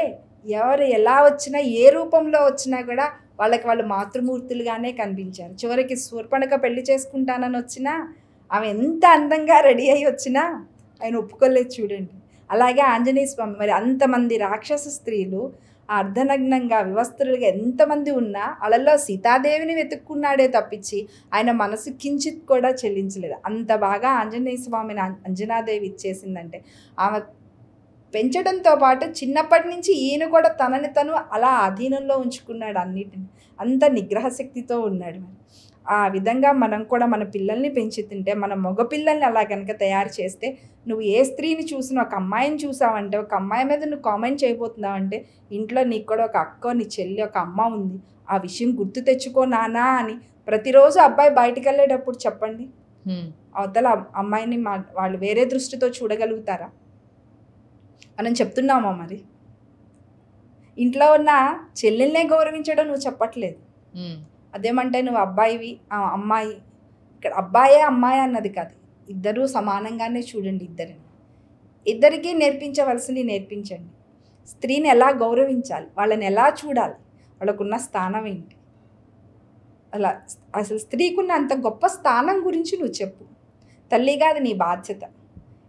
Speaker 2: ఎవరు ఎలా వచ్చినా ఏ రూపంలో వచ్చినా కూడా వాళ్ళకి వాళ్ళు మాతృమూర్తులుగానే కనిపించారు. చివరికి శూర్పణఖ పెళ్లి చేసుకుంటానని వచ్చినా ఆమె ఎంత అందంగా రెడీ అయ్యి వచ్చినా ఆయన ఒప్పుకోలేదు చూడండి. అలాగే ఆంజనేయ స్వామి మరి అంతమంది రాక్షస స్త్రీలు అర్ధనగ్నంగా వివస్త్రులుగా ఎంతమంది ఉన్నా వాళ్ళల్లో సీతాదేవిని వెతుక్కున్నాడే తప్పించి ఆయన మనసు కించిత్ కూడా చెల్లించలేదు. అంత బాగా ఆంజనేయ స్వామిని అంజనాదేవి ఇచ్చేసిందంటే ఆమె పెంచడంతో పాటు చిన్నప్పటి నుంచి ఈయన కూడా తనని తను అలా అధీనంలో ఉంచుకున్నాడు. అన్నిటిని అంత నిగ్రహశక్తితో ఉన్నాడు. మరి ఆ విధంగా మనం కూడా మన పిల్లల్ని పెంచుతుంటే, మన మగపిల్లల్ని అలా కనుక తయారు చేస్తే, నువ్వు ఏ స్త్రీని చూసినా ఒక అమ్మాయిని చూసావంటే, ఒక అమ్మాయి మీద నువ్వు కామెంట్ చేయబోతున్నావంటే ఇంట్లో నీకు కూడా ఒక అక్క, నీ చెల్లి, ఒక అమ్మ ఉంది, ఆ విషయం గుర్తు తెచ్చుకో నానా అని ప్రతిరోజు అబ్బాయి బయటకు వెళ్ళేటప్పుడు చెప్పండి. అవతల అమ్మాయిని వాళ్ళు వేరే దృష్టితో చూడగలుగుతారా? మనం చెప్తున్నామా? మరి ఇంట్లో ఉన్న చెల్లెల్నే గౌరవించడం నువ్వు చెప్పట్లేదు. అదేమంటే నువ్వు అబ్బాయివి అమ్మాయి. ఇక్కడ అబ్బాయే అమ్మాయి అన్నది కాదు, ఇద్దరూ సమానంగానే చూడండి. ఇద్దరికీ నేర్పించవలసింది నేర్పించండి. స్త్రీని ఎలా గౌరవించాలి, వాళ్ళని ఎలా చూడాలి, వాళ్ళకున్న స్థానం ఏంటి, అలా అసలు స్త్రీకున్న అంత గొప్ప స్థానం గురించి నువ్వు చెప్పు. తల్లిగా అది నీ బాధ్యత.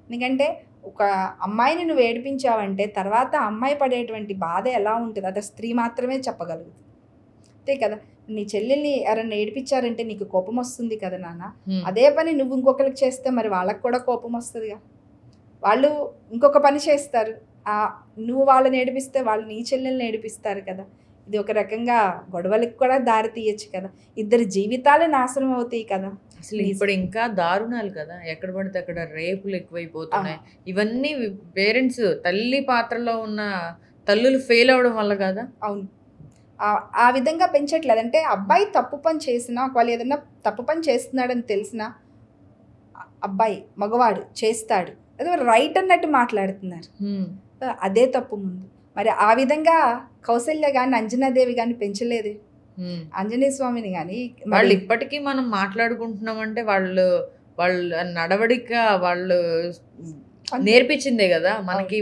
Speaker 2: ఎందుకంటే ఒక అమ్మాయిని నువ్వు ఏడిపించావంటే తర్వాత అమ్మాయి పడేటువంటి బాధ ఎలా ఉంటుంది అది స్త్రీ మాత్రమే చెప్పగలుగుతుంది. అంతే కదా. నీ చెల్లెల్ని ఎవరన్నా ఏడిపించారంటే నీకు కోపం వస్తుంది కదా నాన్న. అదే పని నువ్వు ఇంకొకరికి చేస్తే మరి వాళ్ళకి కూడా కోపం వస్తుందిగా. వాళ్ళు ఇంకొక పని చేస్తారు, నువ్వు వాళ్ళని ఏడిపిస్తే వాళ్ళు నీ చెల్లెల్ని ఏడిపిస్తారు కదా. ఇది ఒక రకంగా గొడవలకు కూడా దారి తీయచ్చు కదా. ఇద్దరి జీవితాలు నాశనం అవుతాయి కదా.
Speaker 1: అసలు ఇప్పుడు ఇంకా దారుణాలు కదా, ఎక్కడ పడితే అక్కడ రేపులు ఎక్కువైపోతున్నాయి. ఇవన్నీ పేరెంట్స్ తల్లి పాత్రలో ఉన్న తల్లులు ఫెయిల్ అవడం వల్ల కదా.
Speaker 2: అవును, ఆ విధంగా పెంచట్లేదు. అంటే అబ్బాయి తప్పు పని చేసినా, ఒకవేళ ఏదైనా తప్పు పని చేస్తున్నాడని తెలిసినా అబ్బాయి మగవాడు చేస్తాడు, అదే రైట్ అన్నట్టు మాట్లాడుతున్నారు. అదే తప్పు ముందు. మరి ఆ విధంగా కౌసల్య కానీ అంజనాదేవి కానీ పెంచలేదు ఆంజనేయ స్వామిని కానీ.
Speaker 1: వాళ్ళు ఇప్పటికీ మనం మాట్లాడుకుంటున్నామంటే వాళ్ళు నడవడిక వాళ్ళు నేర్పించిందే కదా మనకి.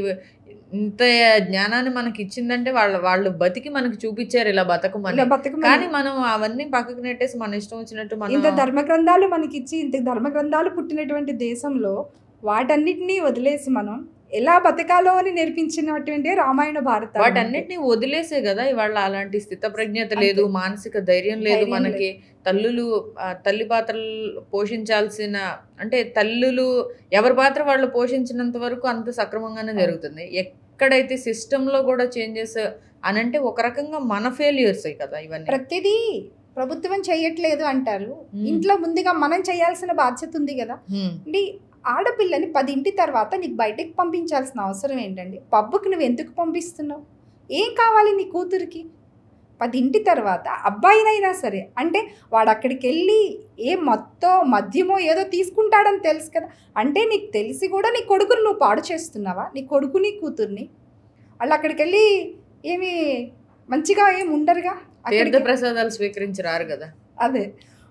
Speaker 1: ఇంత జ్ఞానాన్ని మనకి ఇచ్చిందంటే వాళ్ళు బతికి మనకి చూపించారు ఇలా బతకమని. కానీ మనం అవన్నీ పక్కకు నెట్టేసి మన ఇష్టం వచ్చినట్టు మనం
Speaker 2: ఇంత ధర్మగ్రంథాలు మనకి ఇచ్చి, ఇంత ధర్మగ్రంథాలు పుట్టినటువంటి దేశంలో వాటన్నిటినీ వదిలేసి మనం ఎలా బతకాలో అని నేర్పించినటువంటి రామాయణ భారతం.
Speaker 1: వాటన్నిటిని వదిలేసే కదా ఇవాళ అలాంటి స్థితప్రజ్ఞత లేదు, మానసిక ధైర్యం లేదు మనకి. తల్లి పాత్రలు పోషించాల్సిన, అంటే తల్లులు ఎవరి పాత్ర వాళ్ళు పోషించినంత వరకు అంత సక్రమంగానే జరుగుతుంది. ఎక్కడైతే సిస్టంలో కూడా చేంజెస్ అని అంటే ఒక రకంగా మన ఫెయిల్యూర్సే కదా ఇవన్నీ.
Speaker 2: ప్రతిదీ ప్రభుత్వం చేయట్లేదు అంటారు. ఇంట్లో ముందుగా మనం చేయాల్సిన బాధ్యత ఉంది కదా. అంటే ఆడపిల్లని 10 తర్వాత నీకు బయటకు పంపించాల్సిన అవసరం ఏంటండి? పబ్బుకి నువ్వు ఎందుకు పంపిస్తున్నావు? ఏం కావాలి నీ కూతురికి? 10 తర్వాత అబ్బాయినైనా సరే, అంటే వాడు అక్కడికి వెళ్ళి మద్యమో ఏదో తీసుకుంటాడని తెలుసు కదా. అంటే నీకు తెలిసి కూడా నీ కొడుకుని నువ్వు పాడు చేస్తున్నావా? నీ కొడుకుని కూతుర్ని వాళ్ళు అక్కడికి వెళ్ళి ఏమి మంచిగా ఏమి ఉండరుగా.
Speaker 1: తీర్థ ప్రసాదాలు స్వీకరించరారు కదా.
Speaker 2: అదే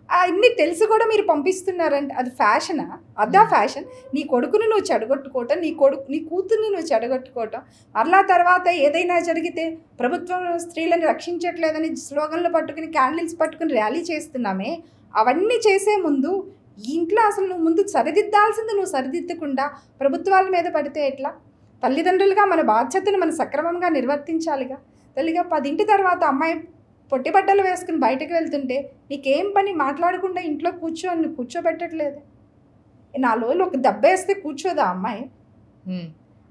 Speaker 2: అన్నీ తెలిసి కూడా మీరు పంపిస్తున్నారంటే అది ఫ్యాషనా? అదా ఫ్యాషన్? నీ కొడుకుని నువ్వు చెడగొట్టుకోవటం, నీ కూతుర్ని నువ్వు చెడగొట్టుకోవటం. మరలా తర్వాత ఏదైనా జరిగితే ప్రభుత్వం స్త్రీలను రక్షించట్లేదని స్లోగన్లు పట్టుకుని క్యాండిల్స్ పట్టుకుని ర్యాలీ చేస్తున్నామే. అవన్నీ చేసే ముందు ఇంట్లో అసలు నువ్వు ముందు సరిదిద్దాల్సింది నువ్వు సరిదిద్దకుండా ప్రభుత్వాల మీద పడితే ఎట్లా? తల్లిదండ్రులుగా మన బాధ్యతను మనం సక్రమంగా నిర్వర్తించాలిగా. తల్లిగా 10 తర్వాత అమ్మాయి పొట్టి బట్టలు వేసుకుని బయటకు వెళ్తుంటే నీకేం పని? మాట్లాడకుండా ఇంట్లో నువ్వు కూర్చోబెట్టట్లేదు. 4 రోజులు ఒక దెబ్బ వేస్తే కూర్చోదా అమ్మాయి?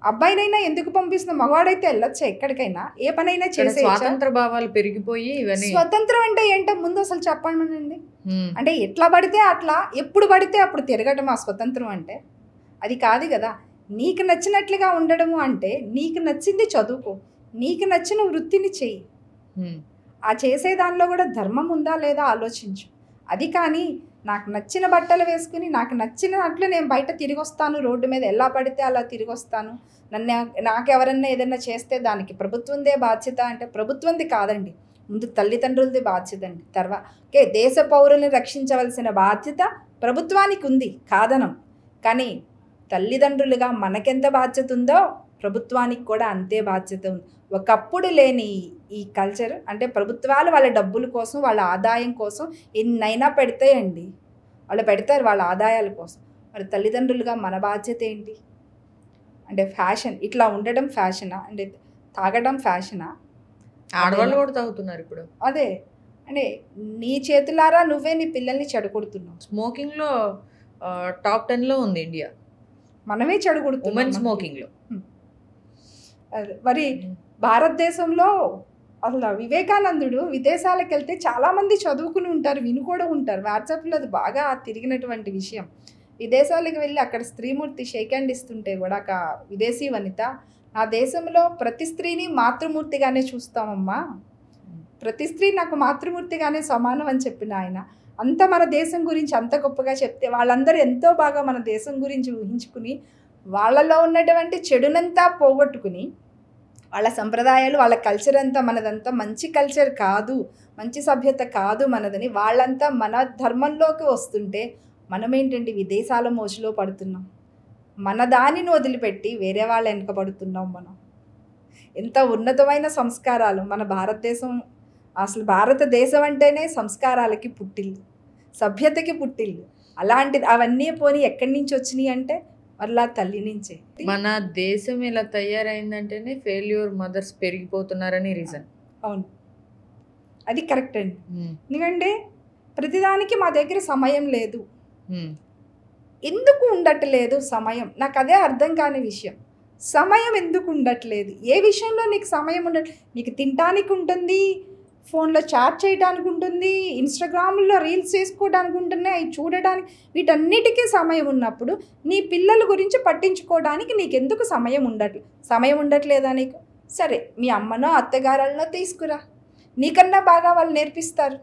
Speaker 2: అబ్బాయినైనా ఎందుకు పంపిస్తున్నా? మగవాడైతే వెళ్ళొచ్చా ఎక్కడికైనా? ఏ పనైనా చేసే
Speaker 1: స్వాతంత్ర భావాలు పెరిగిపోయి ఇవన్నీ.
Speaker 2: స్వతంత్రం అంటే ఏంటో ముందు అసలు చెప్పండి. అంటే ఎట్లా పడితే అట్లా, ఎప్పుడు పడితే అప్పుడు తిరగటం ఆ స్వతంత్రం అంటే? అది కాదు కదా. నీకు నచ్చినట్లుగా ఉండడము అంటే నీకు నచ్చింది చదువుకో, నీకు నచ్చిన వృత్తిని చెయ్యి. ఆ చేసే దానిలో కూడా ధర్మం ఉందా లేదా ఆలోచించు. అది కానీ నాకు నచ్చిన బట్టలు వేసుకుని నాకు నచ్చినట్లు నేను బయట తిరిగి వస్తాను, రోడ్డు మీద ఎలా పడితే అలా తిరిగి వస్తాను, నాకెవరన్నా ఏదైనా చేస్తే దానికి ప్రభుత్వందే బాధ్యత అంటే ప్రభుత్వంది కాదండి, ముందు తల్లిదండ్రులది బాధ్యత అండి. తర్వాత దేశ పౌరుల్ని రక్షించవలసిన బాధ్యత ప్రభుత్వానికి ఉంది, కాదనం. కానీ తల్లిదండ్రులుగా మనకెంత బాధ్యత ఉందో ప్రభుత్వానికి కూడా అంతే బాధ్యత ఉంది. ఒకప్పుడు లేని ఈ కల్చర్ అంటే ప్రభుత్వాలు వాళ్ళ డబ్బుల కోసం, వాళ్ళ ఆదాయం కోసం ఎన్నైనా పెడతాయండి. వాళ్ళు పెడతారు వాళ్ళ ఆదాయాల కోసం. మరి తల్లిదండ్రులుగా మన బాధ్యత ఏంటి? అంటే ఫ్యాషన్ ఇట్లా ఉండడం ఫ్యాషనా? అంటే తాగడం ఫ్యాషనా?
Speaker 1: ఆడవాళ్ళు కూడా తాగుతున్నారు ఇప్పుడు.
Speaker 2: అదే అంటే నీ చేతులారా నువ్వే నీ పిల్లల్ని చెడగొడుతున్నావు.
Speaker 1: స్మోకింగ్లో టాప్ 10లో ఉంది ఇండియా.
Speaker 2: మనమే చెడగొడుతున్నాం
Speaker 1: ఉమెన్ స్మోకింగ్లో.
Speaker 2: అదే మరి భారతదేశంలో అసలు వివేకానందుడు విదేశాలకు వెళ్తే చాలామంది చదువుకుని ఉంటారు, విని కూడా ఉంటారు. వాట్సాప్లో అది బాగా తిరిగినటువంటి విషయం. విదేశాలకు వెళ్ళి అక్కడ స్త్రీమూర్తి షేక్ హ్యాండ్ ఇస్తుంటే కూడా ఒక విదేశీ వనిత, నా దేశంలో ప్రతి స్త్రీని మాతృమూర్తిగానే చూస్తామమ్మా, ప్రతి స్త్రీ నాకు మాతృమూర్తిగానే సమానం అని చెప్పిన ఆయన. అంత మన దేశం గురించి అంత గొప్పగా చెప్తే వాళ్ళందరూ ఎంతో బాగా మన దేశం గురించి ఊహించుకుని వాళ్ళలో ఉన్నటువంటి చెడునంతా పోగొట్టుకుని వాళ్ళ సంప్రదాయాలు, వాళ్ళ కల్చర్ అంతా మనదంతా మంచి కల్చర్ కాదు, మంచి సభ్యత కాదు మనదని వాళ్ళంతా మన ధర్మంలోకి వస్తుంటే మనమేంటంటే విదేశాల మోజులో పడుతున్నాం. మన దానిని వదిలిపెట్టి వేరే వాళ్ళ వెనక పడుతున్నాం మనం. ఎంత ఉన్నతమైన సంస్కారాలు మన భారతదేశం. అసలు భారతదేశం అంటేనే సంస్కారాలకి పుట్టిల్లు, సభ్యతకి పుట్టిల్లు. అలాంటిది అవన్నీ పోనీ ఎక్కడి నుంచి వచ్చినాయి అంటే మళ్ళా తల్లి నుంచే.
Speaker 1: మన దేశం ఇలా తయారైందంటేనే ఫెయిల్యూర్ మదర్స్ పెరిగిపోతున్నారని రీజన్.
Speaker 2: అవును, అది కరెక్ట్ అండి. ఎందుకంటే ప్రతిదానికి మా దగ్గర సమయం లేదు. ఎందుకు ఉండట్లేదు సమయం? నాకు అదే అర్థం కాని విషయం. సమయం ఎందుకు ఉండట్లేదు? ఏ విషయంలో నీకు సమయం ఉండట్లేదు? నీకు తినడానికి ఉంటుంది, ఫోన్లో చాట్ చేయడానికి ఉంటుంది, ఇన్స్టాగ్రామ్లో రీల్స్ చేసుకోవడానికి ఉంటున్నాయి, అవి చూడడానికి, వీటన్నిటికీ సమయం ఉన్నప్పుడు నీ పిల్లల గురించి పట్టించుకోవడానికి నీకెందుకు సమయం ఉండట్లేదా నీకు? సరే, మీ అమ్మనో అత్తగారులనో తీసుకురా, నీకన్నా బాగా వాళ్ళు నేర్పిస్తారు.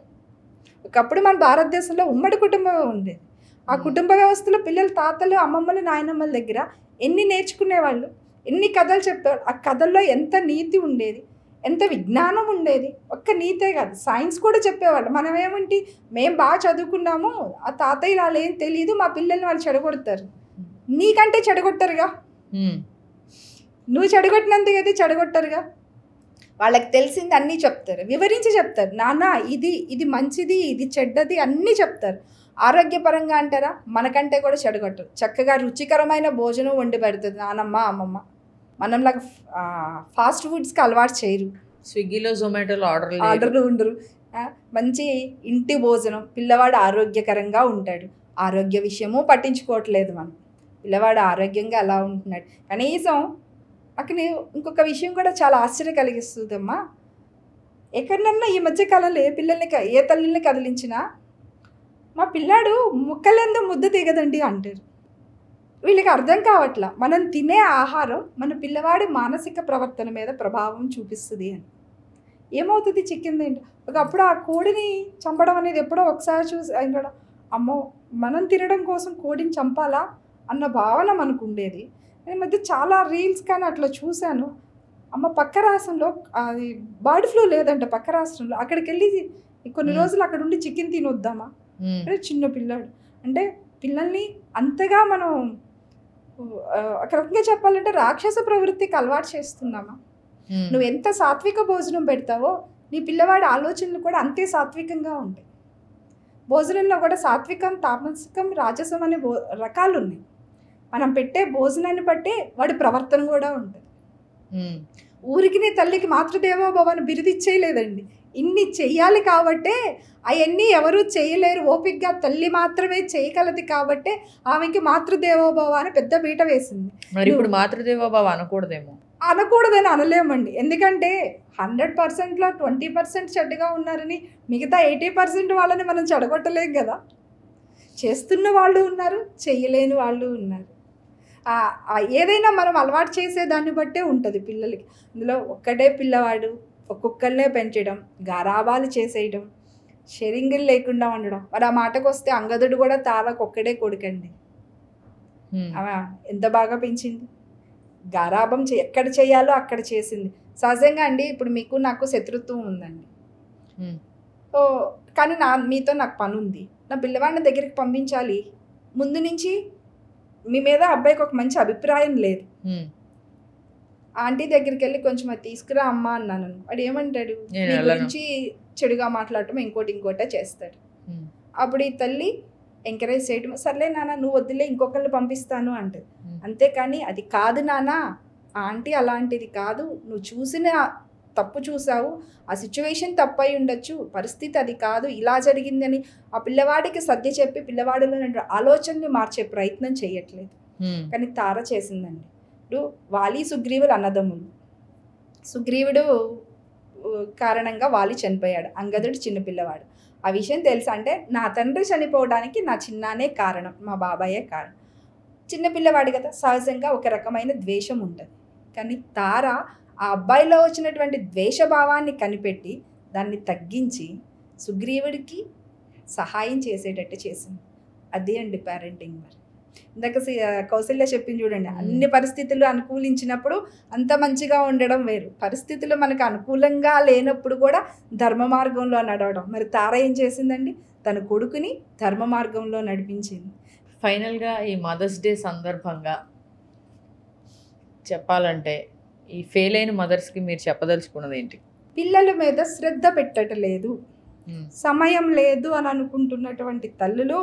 Speaker 2: ఒకప్పుడు మన భారతదేశంలో ఉమ్మడి కుటుంబమే ఉండేది. ఆ కుటుంబ వ్యవస్థలో పిల్లలు తాతలు, అమ్మమ్మలు, నాయనమ్మల దగ్గర ఎన్ని నేర్చుకునేవాళ్ళు, ఎన్ని కథలు చెప్పేవాళ్ళు. ఆ కథల్లో ఎంత నీతి ఉండేది, ఎంత విజ్ఞానం ఉండేది. ఒక్క నీతే కాదు, సైన్స్ కూడా చెప్పేవాళ్ళు. మనమేమంటే మేము బాగా చదువుకున్నాము, ఆ తాతయ్య వాళ్ళు ఏం తెలియదు, మా పిల్లల్ని వాళ్ళు చెడగొడతారు. నీకంటే చెడగొట్టరుగా, నువ్వు చెడగొట్టినందుకు అయితే చెడగొట్టరుగా. వాళ్ళకి తెలిసింది అన్నీ చెప్తారు, వివరించి చెప్తారు. నాన్న ఇది మంచిది, ఇది చెడ్డది అన్నీ చెప్తారు. ఆరోగ్యపరంగా అంటారా, మనకంటే కూడా చెడగొట్టరు. చక్కగా రుచికరమైన భోజనం వండి పెడుతుంది నానమ్మ, అమ్మమ్మ. మనంలాగా ఫాస్ట్ ఫుడ్స్కి అలవాటు చేయరు.
Speaker 1: స్విగ్గీలో, జొమాటోలో
Speaker 2: ఆర్డర్లు ఉండరు. మంచి ఇంటి భోజనం, పిల్లవాడు ఆరోగ్యకరంగా ఉంటాడు. ఆరోగ్య విషయము పట్టించుకోవట్లేదు మనం. పిల్లవాడు ఆరోగ్యంగా ఎలా ఉంటున్నాడు. కనీసం నాకు ఇంకొక విషయం కూడా చాలా ఆశ్చర్యం కలిగిస్తుందమ్మా. ఎక్కడన్నా ఈ మధ్యకాలంలో ఏ తల్లిని కదిలించినా మా పిల్లాడు ముక్కలందు ముద్ద దిగదండి అంటారు. వీళ్ళకి అర్థం కావట్లా మనం తినే ఆహారం మన పిల్లవాడి మానసిక ప్రవర్తన మీద ప్రభావం చూపిస్తుంది అని. ఏమవుతుంది చికెన్ తింటే ఒకప్పుడు ఆ కోడిని చంపడం అనేది ఎప్పుడో ఒకసారి చూసి ఇక్కడ అమ్మో మనం తినడం కోసం కోడిని చంపాలా అన్న భావన మనకు ఉండేది. నేను మధ్య చాలా రీల్స్ కానీ అట్లా చూశాను. అమ్మ పక్క రాష్ట్రంలో అది బర్డ్ ఫ్లూ లేదంట పక్క రాష్ట్రంలో, అక్కడికి వెళ్ళి కొన్ని రోజులు అక్కడ ఉండి చికెన్ తినొద్దామా అంటే చిన్న పిల్లాడు. అంటే పిల్లల్ని అంతగా మనం ఒక రకంగా చెప్పాలంటే రాక్షస ప్రవృత్తికి అలవాటు చేస్తున్నామా? నువ్వు ఎంత సాత్విక భోజనం పెడతావో నీ పిల్లవాడి ఆలోచనలు కూడా అంతే సాత్వికంగా ఉంటాయి. భోజనంలో కూడా సాత్వికం, తామసికం, రాజసం అనే రకాలు ఉన్నాయి. మనం పెట్టే భోజనాన్ని బట్టే వాడి ప్రవర్తన కూడా ఉంటుంది. ఊరికి నీ తల్లికి మాతృదేవోభవని బిరుదిచ్చేయలేదండి, ఇన్ని చెయ్యాలి కాబట్టే అవన్నీ ఎవరూ చేయలేరు, ఓపికగా తల్లి మాత్రమే చేయగలది కాబట్టే ఆమెకి మాతృదేవోభవ అని పెద్ద పీట వేసింది.
Speaker 1: మరి ఇప్పుడు మాతృదేవోభవ అనకూడదేమో?
Speaker 2: అనకూడదని అనలేమండి. ఎందుకంటే 100%లో 20% చెడ్డగా ఉన్నారని మిగతా 80% వాళ్ళని మనం చెడగొట్టలేం కదా. చేస్తున్న వాళ్ళు ఉన్నారు, చెయ్యలేని వాళ్ళు ఉన్నారు. ఏదైనా మనం అలవాటు చేసేదాన్ని బట్టే ఉంటుంది పిల్లలకి. అందులో ఒక్కటే పిల్లవాడు ఒక్కొక్కరినే పెంచడం, గారాబాలు చేసేయడం, షేరింగులు లేకుండా ఉండడం. మరి ఆ మాటకు వస్తే అంగదుడు కూడా తారకు ఒక్కడే కొడుకండి. ఎంత బాగా పెంచింది, గారాబం ఎక్కడ చేయాలో అక్కడ చేసింది. సహజంగా అండి ఇప్పుడు మీకు నాకు శత్రుత్వం ఉందండి, కానీ మీతో నాకు పని ఉంది, నా పిల్లవాడిని దగ్గరికి పంపించాలి. ముందు నుంచి మీ మీద అబ్బాయికి ఒక మంచి అభిప్రాయం లేదు. ఆంటీ దగ్గరికి వెళ్ళి కొంచెం అది తీసుకురా అమ్మా అన్నాను. వాడు ఏమంటాడు, మీ గురించి చెడుగా మాట్లాడటం ఇంకోటి చేస్తాడు. అప్పుడు ఈ తల్లి ఎంకరేజ్ చేయటం, సర్లే నాన్న నువ్వు వద్దులే ఇంకొకరిని పంపిస్తాను అంటది. అంతేకాని అది కాదు నాన్న, ఆంటీ అలాంటిది కాదు, నువ్వు చూసిన తప్పు చూసావు, ఆ సిచ్యువేషన్ తప్పై ఉండొచ్చు, పరిస్థితి అది కాదు, ఇలా జరిగిందని ఆ పిల్లవాడికి సర్ది చెప్పి పిల్లవాడిలో ఆలోచనని మార్చే ప్రయత్నం చేయట్లేదు. కానీ తార చేసిందండి. ఇప్పుడు వాలి సుగ్రీవులు అన్నదమ్ములు. సుగ్రీవుడు కారణంగా వాలి చనిపోయాడు, అంగదుడు చిన్నపిల్లవాడు. ఆ విషయం తెలుసా అంటే నా తండ్రి చనిపోవడానికి నా చిన్నానే కారణం, మా బాబాయే కారణం. చిన్నపిల్లవాడు కదా, సహజంగా ఒక రకమైన ద్వేషం ఉంటుంది. కానీ తార ఆ అబ్బాయిలో వచ్చినటువంటి ద్వేషభావాన్ని కనిపెట్టి దాన్ని తగ్గించి సుగ్రీవుడికి సహాయం చేసేటట్టు చేసింది. అదే అండి పేరెంటింగ్. మరి ఇందాక కౌశల్య చెప్పింది చూడండి, అన్ని పరిస్థితులు అనుకూలించినప్పుడు అంత మంచిగా ఉండడం వేరు, పరిస్థితులు మనకు అనుకూలంగా లేనప్పుడు కూడా ధర్మ మార్గంలో నడవడం. మరి తార ఏం చేసిందండి, తన కొడుకుని ధర్మ మార్గంలో నడిపించింది.
Speaker 1: ఫైనల్గా ఈ మదర్స్ డే సందర్భంగా చెప్పాలంటే ఈ ఫెయిల్ అయిన మదర్స్కి మీరు చెప్పదలుచుకున్నది ఏంటి?
Speaker 2: పిల్లల మీద శ్రద్ధ పెట్టట్లేదు, సమయం లేదు అని అనుకుంటున్నటువంటి తల్లులు,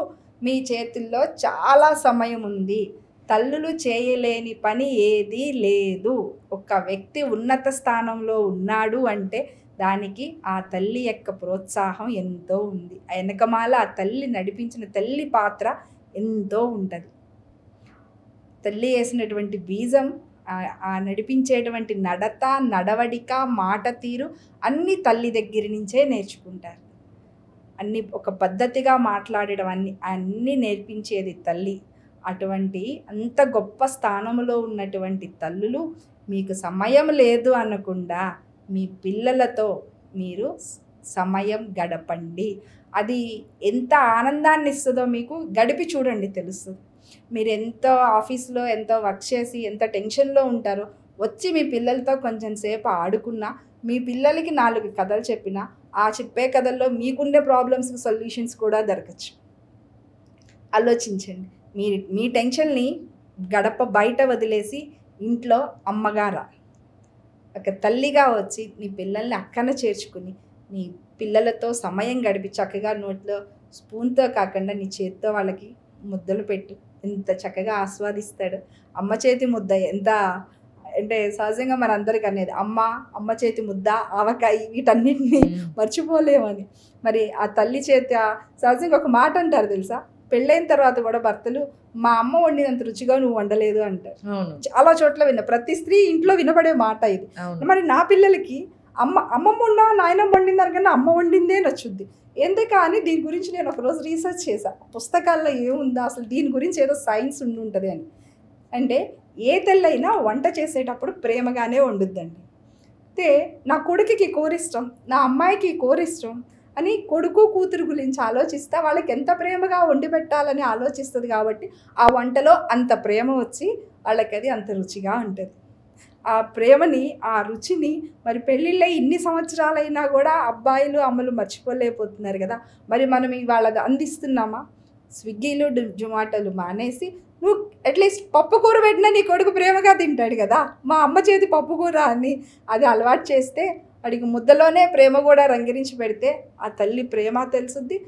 Speaker 2: మీ చేతుల్లో చాలా సమయం ఉంది. తల్లులు చేయలేని పని ఏదీ లేదు. ఒక వ్యక్తి ఉన్నత స్థానంలో ఉన్నాడు అంటే దానికి ఆ తల్లి యొక్క ప్రోత్సాహం ఎంతో ఉంది. వెనకమాల ఆ తల్లి నడిపించిన తల్లి పాత్ర ఎంతో ఉంటుంది. తల్లి వేసినటువంటి బీజం, ఆ నడిపించేటువంటి నడత, నడవడిక, మాట తీరు అన్నీ తల్లి దగ్గర నుంచే నేర్చుకుంటారు. అన్నీ ఒక పద్ధతిగా మాట్లాడడం అన్నీ నేర్పించేది తల్లి. అటువంటి అంత గొప్ప స్థానంలో ఉన్నటువంటి తల్లులు మీకు సమయం లేదు అనకుండా మీ పిల్లలతో మీరు సమయం గడపండి. అది ఎంత ఆనందాన్ని ఇస్తుందో మీకు గడిపి చూడండి, తెలుస్తుంది. మీరు ఎంతో ఆఫీస్లో ఎంతో వర్క్ చేసి ఎంత టెన్షన్లో ఉంటారో వచ్చి మీ పిల్లలతో కొంచెం సేపు ఆడుకున్నా, మీ పిల్లలకి 4 కథలు చెప్పినా ఆ చెప్పే కథల్లో మీకుండే ప్రాబ్లమ్స్కి సొల్యూషన్స్ కూడా దొరకచ్చు. ఆలోచించండి. మీ టెన్షన్ని గడప బయట వదిలేసి ఇంట్లో అమ్మగారా ఒక తల్లిగా వచ్చి నీ పిల్లల్ని అక్కన చేర్చుకుని నీ పిల్లలతో సమయం గడిపి చక్కగా నోట్లో స్పూన్తో కాకుండా నీ చేతితో వాళ్ళకి ముద్దలు పెట్టు. ఎంత చక్కగా ఆస్వాదిస్తాడు. అమ్మ చేతి ముద్ద ఎంత అంటే సహజంగా మనందరికీ అనేది అమ్మ చేతి ముద్ద, ఆవకాయ వీటన్నిటిని మర్చిపోలేమని. మరి ఆ తల్లి చేతి సహజంగా ఒక మాట అంటారు తెలుసా, పెళ్ళైన తర్వాత కూడా భర్తలు మా అమ్మ వండినంత రుచిగా నువ్వు వండలేదు అంటారు. చాలా చోట్ల ప్రతి స్త్రీ ఇంట్లో వినబడే మాట ఇది. మరి నా పిల్లలకి అమ్మమ్మ ఉన్నా నాయనమ్మ వండిందారు కన్నా అమ్మ వండిందే నచ్చుద్ది. ఎందుకు అని దీని గురించి నేను ఒకరోజు రీసెర్చ్ చేశాను, పుస్తకాల్లో ఏముందా అసలు దీని గురించి ఏదో సైన్స్ ఉండి ఉంటుంది అని. అంటే ఏ తెల్లైనా వంట చేసేటప్పుడు ప్రేమగానే వండుద్దండి. అయితే నా కొడుకుకి కూర ఇష్టం, నా అమ్మాయికి కూర ఇష్టం అని కొడుకు కూతురు గురించి ఆలోచిస్తే వాళ్ళకి ఎంత ప్రేమగా వండి పెట్టాలని ఆలోచిస్తుంది. కాబట్టి ఆ వంటలో అంత ప్రేమ వచ్చి వాళ్ళకి అది అంత రుచిగా ఉంటుంది. ఆ ప్రేమని, ఆ రుచిని మరి పెళ్ళిళ్ళై ఇన్ని సంవత్సరాలైనా కూడా అబ్బాయిలు అమ్మలు మర్చిపోలేకపోతున్నారు కదా. మరి మనం ఇవాళ అందిస్తున్నామా? స్విగ్గీలు జొమాటోలు మానేసి నువ్వు అట్లీస్ట్ పప్పు కూర పెట్టినా నీ కొడుకు ప్రేమగా తింటాడు కదా, మా అమ్మ చేతి పప్పు కూర అని అది అలవాటు చేస్తే వాడికి ముద్దలోనే ప్రేమ కూడా రంగరించి పెడితే ఆ తల్లి ప్రేమ తెలుసుద్ది.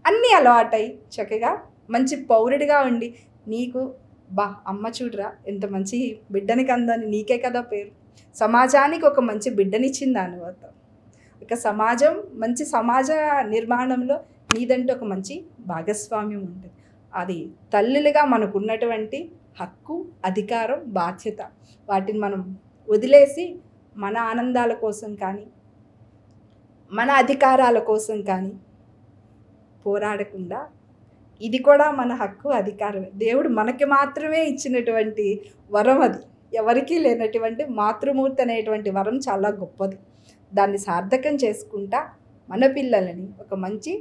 Speaker 2: అన్నీ అలవాటై చక్కగా మంచి పౌరుడిగా ఉండి నీకు అమ్మ చూడరా ఎంత మంచి బిడ్డని కందని నీకే కదా పేరు, సమాజానికి ఒక మంచి బిడ్డనిచ్చింది అనువత. ఇక సమాజం మంచి సమాజ నిర్మాణంలో నీదంటే ఒక మంచి భాగస్వామ్యం ఉంటుంది. అది తల్లులుగా మనకున్నటువంటి హక్కు, అధికారం, బాధ్యత. వాటిని మనం వదిలేసి మన ఆనందాల కోసం కానీ మన అధికారాల కోసం కానీ పోరాడకుండా, ఇది కూడా మన హక్కు, అధికారమే. దేవుడు మనకి మాత్రమే ఇచ్చినటువంటి వరం అది, ఎవరికీ లేనటువంటి మాతృమూర్తి అనేటువంటి వరం చాలా గొప్పది. దాన్ని సార్థకం చేసుకుంటా మన పిల్లలని ఒక మంచి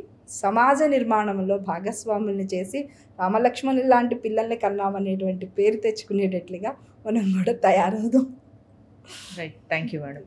Speaker 2: సమాజ నిర్మాణంలో భాగస్వాముల్ని చేసి రామలక్ష్మణులు లాంటి పిల్లల్ని కన్నామనేటువంటి పేరు తెచ్చుకునేటట్లుగా మనం కూడా తయారవుదాం.
Speaker 1: Right, thank you madam.